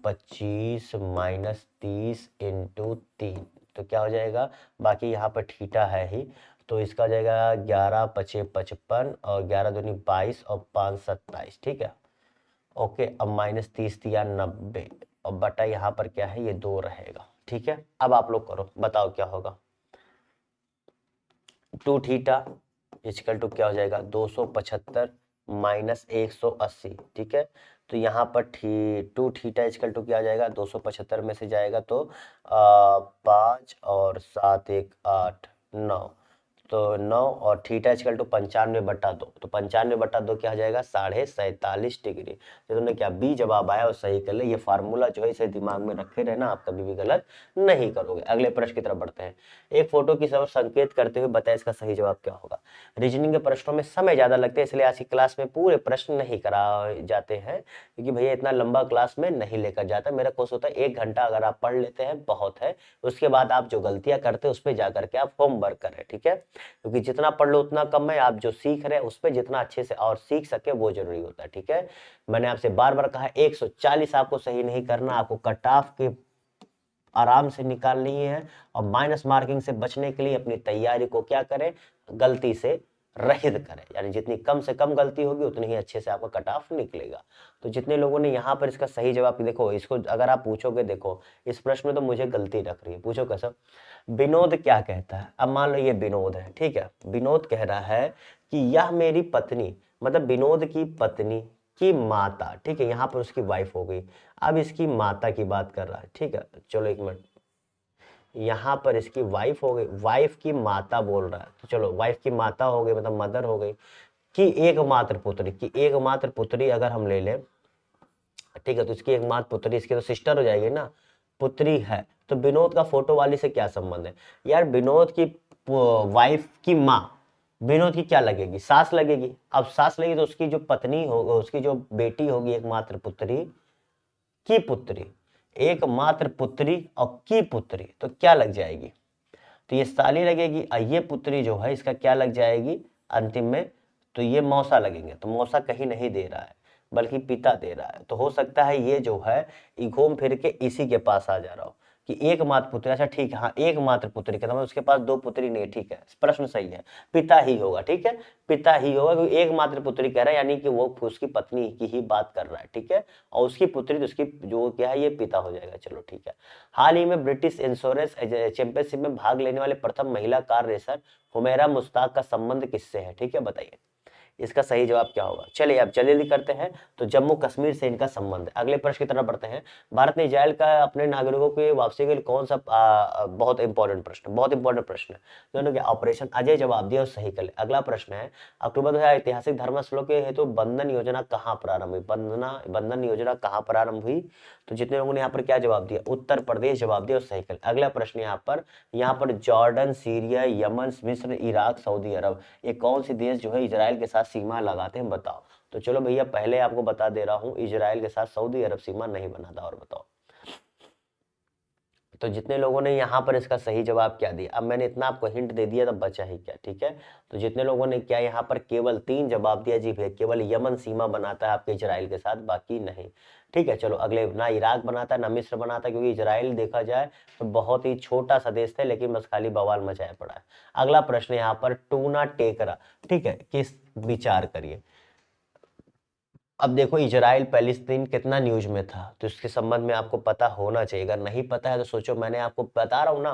25 माइनस 30 इंटू 3, तो क्या हो जाएगा, बाकी यहाँ पर थीटा है ही, तो इसका हो जाएगा 11 पचे 55 और 11 दूनी 22 और 5 27, ठीक है। ओके, अब माइनस 30 दिया 90 और बटा यहाँ पर क्या है, ये 2 रहेगा, ठीक है। अब आप लोग करो, बताओ क्या होगा। 2 थीटा इक्वल टू क्या हो जाएगा, 275 माइनस 180, ठीक है। तो यहाँ पर 2 थीटा इक्वल टू क्या हो जाएगा, 275 में से जाएगा तो 5 और 7 1 8 9, तो 9 और थीटा इक्वल टू 95/2, तो 95/2 क्या हो जाएगा, 47.5 डिग्री। तो तुमने क्या बी जवाब आया और सही कर ले। ये फार्मूला जो है इसे दिमाग में रखे रहना, आप कभी भी गलत नहीं करोगे। अगले प्रश्न की तरफ बढ़ते हैं। एक फोटो की तरफ संकेत करते हुए बताए इसका सही जवाब क्या होगा। रीजनिंग के प्रश्नों में समय ज्यादा लगते हैं, इसलिए आज की क्लास में पूरे प्रश्न नहीं कराए जाते हैं, क्योंकि भैया इतना लंबा क्लास में नहीं लेकर जाता। मेरा कोर्स होता है 1 घंटा, अगर आप पढ़ लेते हैं बहुत है, उसके बाद आप जो गलतियां करते हैं उस पर जाकर के आप होमवर्क करें, ठीक है। क्योंकि जितना पढ़ लो उतना कम है, आप जो सीख रहे हैं उस पर जितना अच्छे से और सीख सके वो जरूरी होता है, ठीक है। मैंने आपसे बार बार कहा 140 आपको सही नहीं करना, आपको कट ऑफ के आराम से निकालनी है, और माइनस मार्किंग से बचने के लिए अपनी तैयारी को क्या करें, गलती से रहित करें, यानी जितनी कम से कम गलती होगी उतनी ही अच्छे से आपका कट ऑफ निकलेगा। तो जितने लोगों ने यहाँ पर इसका सही जवाब, देखो इसको अगर आप पूछोगे, देखो इस प्रश्न में तो मुझे गलती रख रही है, पूछो कैसा। विनोद क्या कहता है, अब मान लो ये विनोद है, ठीक है। विनोद कह रहा है कि यह मेरी पत्नी, मतलब विनोद की पत्नी की माता, ठीक है, यहाँ पर उसकी वाइफ हो गई, अब इसकी माता की बात कर रहा है, ठीक है। चलो एक मिनट, यहाँ पर इसकी वाइफ हो गई, वाइफ की माता बोल रहा है, तो चलो वाइफ की माता हो गई मतलब मदर हो गई, कि एकमात्र पुत्री, की एकमात्र पुत्री अगर हम ले लें, ठीक है, तो इसकी एकमात्र पुत्री, इसकी तो सिस्टर हो जाएगी ना, पुत्री है, तो विनोद का फोटो वाली से क्या संबंध है यार। विनोद की वाइफ की माँ विनोद की क्या लगेगी, सास लगेगी। अब सास लगेगी तो उसकी जो पत्नी होगी, उसकी जो बेटी होगी एकमात्र पुत्री की पुत्री, एकमात्र पुत्री और की पुत्री, तो क्या लग जाएगी, तो ये साली लगेगी, और ये पुत्री जो है इसका क्या लग जाएगी अंतिम में, तो ये मौसा लगेंगे। तो मौसा कहीं नहीं दे रहा है बल्कि पिता दे रहा है, तो हो सकता है ये जो है घूम फिर के इसी के पास आ जा रहा हो कि एकमात्र पुत्री। अच्छा ठीक है, हाँ एकमात्र पुत्री का मतलब उसके पास 2 पुत्री नहीं है, ठीक है, प्रश्न सही है, पिता ही होगा, ठीक है, पिता ही होगा, क्योंकि एकमात्र पुत्री कह रहा है, यानी कि वो उसकी पत्नी की ही बात कर रहा है, ठीक है, और उसकी पुत्री तो उसकी जो क्या है ये पिता हो जाएगा। चलो ठीक है। हाल ही में ब्रिटिश इंश्योरेंस चैंपियनशिप में भाग लेने वाले प्रथम महिला कार रेसर हुमैरा मुश्ताक का संबंध किससे है, ठीक है, बताइए इसका सही जवाब क्या होगा। चलिए अब जल्दी करते हैं, तो जम्मू कश्मीर से इनका संबंध है। अगले प्रश्न की तरफ बढ़ते हैं। भारत ने इजराइल का अपने नागरिकों की वापसी के लिए कौन सा बहुत इंपॉर्टेंट प्रश्न, बहुत इंपॉर्टेंट प्रश्न है, दोनों के ऑपरेशन अजय जवाब दिया और सही कर ले। अगला प्रश्न है, अक्टूबर 2000 ऐतिहासिक धर्मस्थलों के हेतु बंधन योजना कहाँ प्रारंभ हुई, बंधन योजना कहाँ प्रारंभ हुई, तो जितने लोगों ने यहाँ पर क्या जवाब दिया, उत्तर प्रदेश जवाब दिया और सही कर। अगला प्रश्न यहाँ पर जॉर्डन, सीरिया, यमन, मिस्र, इराक, सऊदी अरब, ये कौन सी देश जो है इजराइल के साथ सीमा लगाते हैं, बताओ। तो चलो भैया पहले आपको बता दे रहा हूं, इजराइल के साथ सऊदी अरब सीमा नहीं बनाता, और बताओ। तो जितने लोगों ने यहाँ पर इसका सही जवाब क्या दिया, अब मैंने इतना आपको हिंट दे दिया, तब बचा ही क्या, ठीक है। तो जितने लोगों ने क्या यहाँ पर केवल 3 जवाब दिया, जी भैया केवल यमन सीमा बनाता है आपके इजराइल के साथ, बाकी नहीं, ठीक है। चलो अगले, ना इराक बनाता है ना मिस्र बनाता है, क्योंकि इजराइल देखा जाए तो बहुत ही छोटा सा देश था, लेकिन बस खाली बवाल मचाया पड़ा है। अगला प्रश्न यहाँ पर टूना टेकरा, ठीक है, किस विचार करिए। अब देखो इजराइल पैलेस्तीन कितना न्यूज में था, तो इसके संबंध में आपको पता होना चाहिए, अगर नहीं पता है तो सोचो, मैंने आपको बता रहा हूं ना,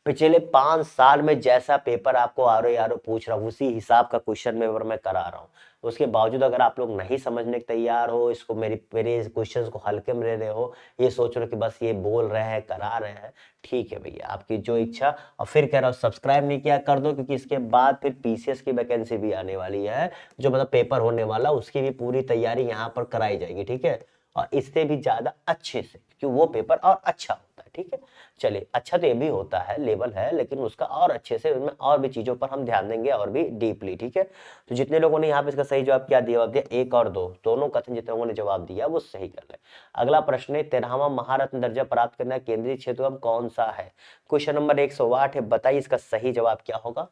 पिछले 5 साल में जैसा पेपर आपको आरो यारो पूछ रहा हूँ उसी हिसाब का क्वेश्चन पेपर मैं करा रहा हूँ। उसके बावजूद अगर आप लोग नहीं समझने के तैयार हो, इसको मेरे क्वेश्चंस को हल्के में ले रहे हो, ये सोच रहे हो कि बस ये बोल रहे हैं करा रहे हैं, ठीक है भैया आपकी जो इच्छा। और फिर कह रहा हूँ सब्सक्राइब नहीं किया कर दो, क्योंकि इसके बाद फिर पीसीएस की वैकेंसी भी आने वाली है, जो मतलब पेपर होने वाला, उसकी भी पूरी तैयारी यहाँ पर कराई जाएगी, ठीक है, और इससे भी ज्यादा अच्छे से, क्योंकि वो पेपर और अच्छा होता है, ठीक है। चलिए अच्छा तो ये भी होता है, लेवल है, लेकिन उसका और अच्छे से, उसमें और भी चीजों पर हम ध्यान देंगे और भी डीपली, ठीक है। तो जितने लोगों ने यहाँ पे इसका सही जवाब क्या दिया, जवाब दिया 1 और 2 दोनों कथन, जितने लोगों ने जवाब दिया वो सही कर ले। अगला प्रश्न है, 13वां महारत्न दर्जा प्राप्त करना केंद्रीय क्षेत्र कौन सा है, क्वेश्चन नंबर 108 है, बताइए इसका सही जवाब क्या होगा।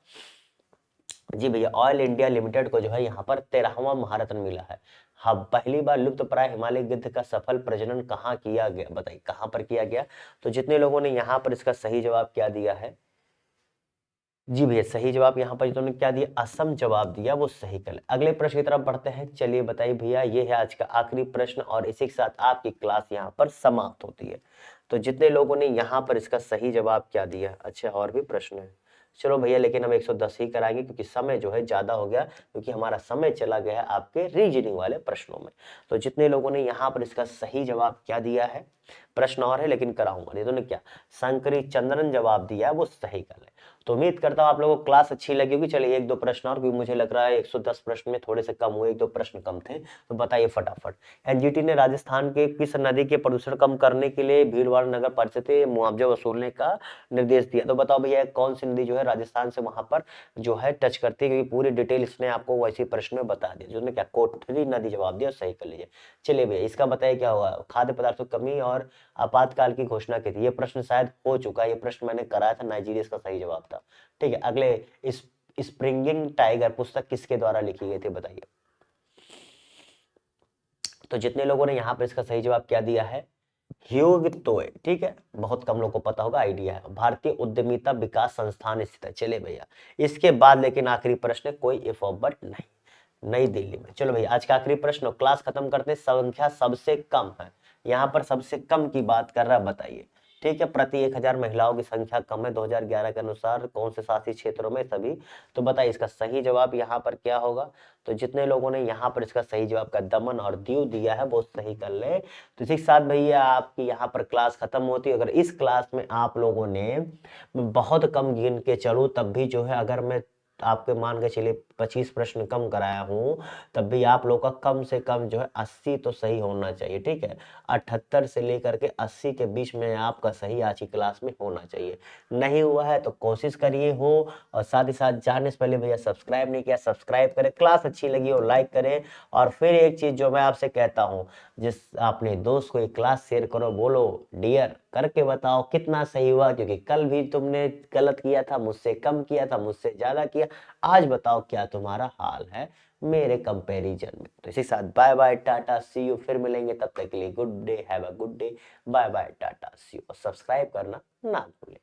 जी भैया ऑयल इंडिया लिमिटेड को जो है यहाँ पर 13वां महारत्न मिला है। हाँ, पहली बार लुप्त प्राय हिमालय गिद्ध का सफल प्रजनन कहाँ किया गया, बताइए कहाँ पर किया गया। तो जितने लोगों ने यहाँ पर इसका सही जवाब क्या दिया है, जी भैया सही जवाब यहाँ पर जिन्होंने क्या दिया, असम जवाब दिया, वो सही कर ले। अगले प्रश्न की तरफ बढ़ते हैं। चलिए बताइए भैया, ये है आज का आखिरी प्रश्न और इसी के साथ आपकी क्लास यहाँ पर समाप्त होती है। तो जितने लोगों ने यहाँ पर इसका सही जवाब क्या दिया, अच्छा और भी प्रश्न है, चलो भैया लेकिन हम 110 ही कराएंगे क्योंकि समय जो है ज्यादा हो गया, क्योंकि हमारा समय चला गया है आपके रीजनिंग वाले प्रश्नों में। तो जितने लोगों ने यहाँ पर इसका सही जवाब क्या दिया है, प्रश्न और है लेकिन कराऊंगा नहीं, तो ने क्या शंकरी चंद्रन जवाब दिया है, वो सही कर ले। तो उम्मीद करता हूं आप लोगों को क्लास अच्छी लगी होगी। चलिए एक दो प्रश्न और, क्योंकि मुझे लग रहा है 110 प्रश्न में थोड़े से कम हुए, एक दो प्रश्न कम थे, तो बताइए फटाफट। एनजीटी ने राजस्थान के किस नदी के प्रदूषण कम करने के लिए भीलवाड़ा नगर परिषद से मुआवजा वसूलने का निर्देश दिया। तो बताओ भैया कौन सी नदी जो है राजस्थान से वहां पर जो है टच करती है, क्योंकि पूरी डिटेल इसने आपको वैसे प्रश्न में बता दिया। जो क्या कोटरी नदी जवाब दिया, सही कर लीजिए। चलिए भैया इसका बताइए क्या होगा, खाद्य पदार्थों की कमी और आपातकाल की घोषणा की थी। ये प्रश्न शायद हो चुका है, ये प्रश्न मैंने कराया था, नाइजीरिया इसका सही जवाब था। ठीक है, अगले इस स्प्रिंगिंग टाइगर पुस्तक किसके द्वारा लिखी गई थी, बताइए। तो जितने लोगों ने यहाँ पर इसका सही जवाब क्या दिया है, ह्यूग टोए, ठीक है, बहुत कम लोगों को पता होगा, आइडिया है, भारतीय उद्यमिता विकास संस्थान स्थित है। चले भैया इसके बाद लेकिन आखिरी प्रश्न, कोई इफ ऑफ बट नहीं, नई दिल्ली में। चलो भैया आज का आखिरी प्रश्न, क्लास खत्म करते, संख्या सबसे कम है, यहाँ पर सबसे कम की बात कर रहा है, बताइए। ठीक है, प्रति 1000 महिलाओं की संख्या कम है 2011 के अनुसार कौन से शासित क्षेत्रों में, सभी। तो बताइए इसका सही जवाब यहाँ पर क्या होगा। तो जितने लोगों ने यहाँ पर इसका सही जवाब का दमन और दीव दिया है वो सही कर ले। तो इसी के साथ भैया आपकी यहाँ पर क्लास खत्म होती है। अगर इस क्लास में आप लोगों ने बहुत कम गिन के चलो तब भी जो है, अगर मैं आपके मान के चलिए 25 प्रश्न कम कराया हूं, तब भी आप लोग का कम से कम जो है 80 तो सही होना चाहिए। ठीक है, 78 से लेकर के 80 के बीच में आपका सही आज की क्लास में होना चाहिए। नहीं हुआ है तो कोशिश करिए हो, और साथ ही साथ जाने से पहले भैया सब्सक्राइब नहीं किया सब्सक्राइब करें, क्लास अच्छी लगी हो लाइक करें। और फिर एक चीज जो मैं आपसे कहता हूँ, जिस अपने दोस्त को ये क्लास शेयर करो, बोलो डियर करके बताओ कितना सही हुआ, क्योंकि कल भी तुमने गलत किया था, मुझसे कम किया था, मुझसे ज्यादा किया, आज बताओ क्या तुम्हारा हाल है मेरे कंपैरिजन में। तो इसी साथ bye bye tata see you, फिर मिलेंगे, तब तक के लिए good day, have a good day, bye bye tata see you, और सब्सक्राइब करना ना भूलें।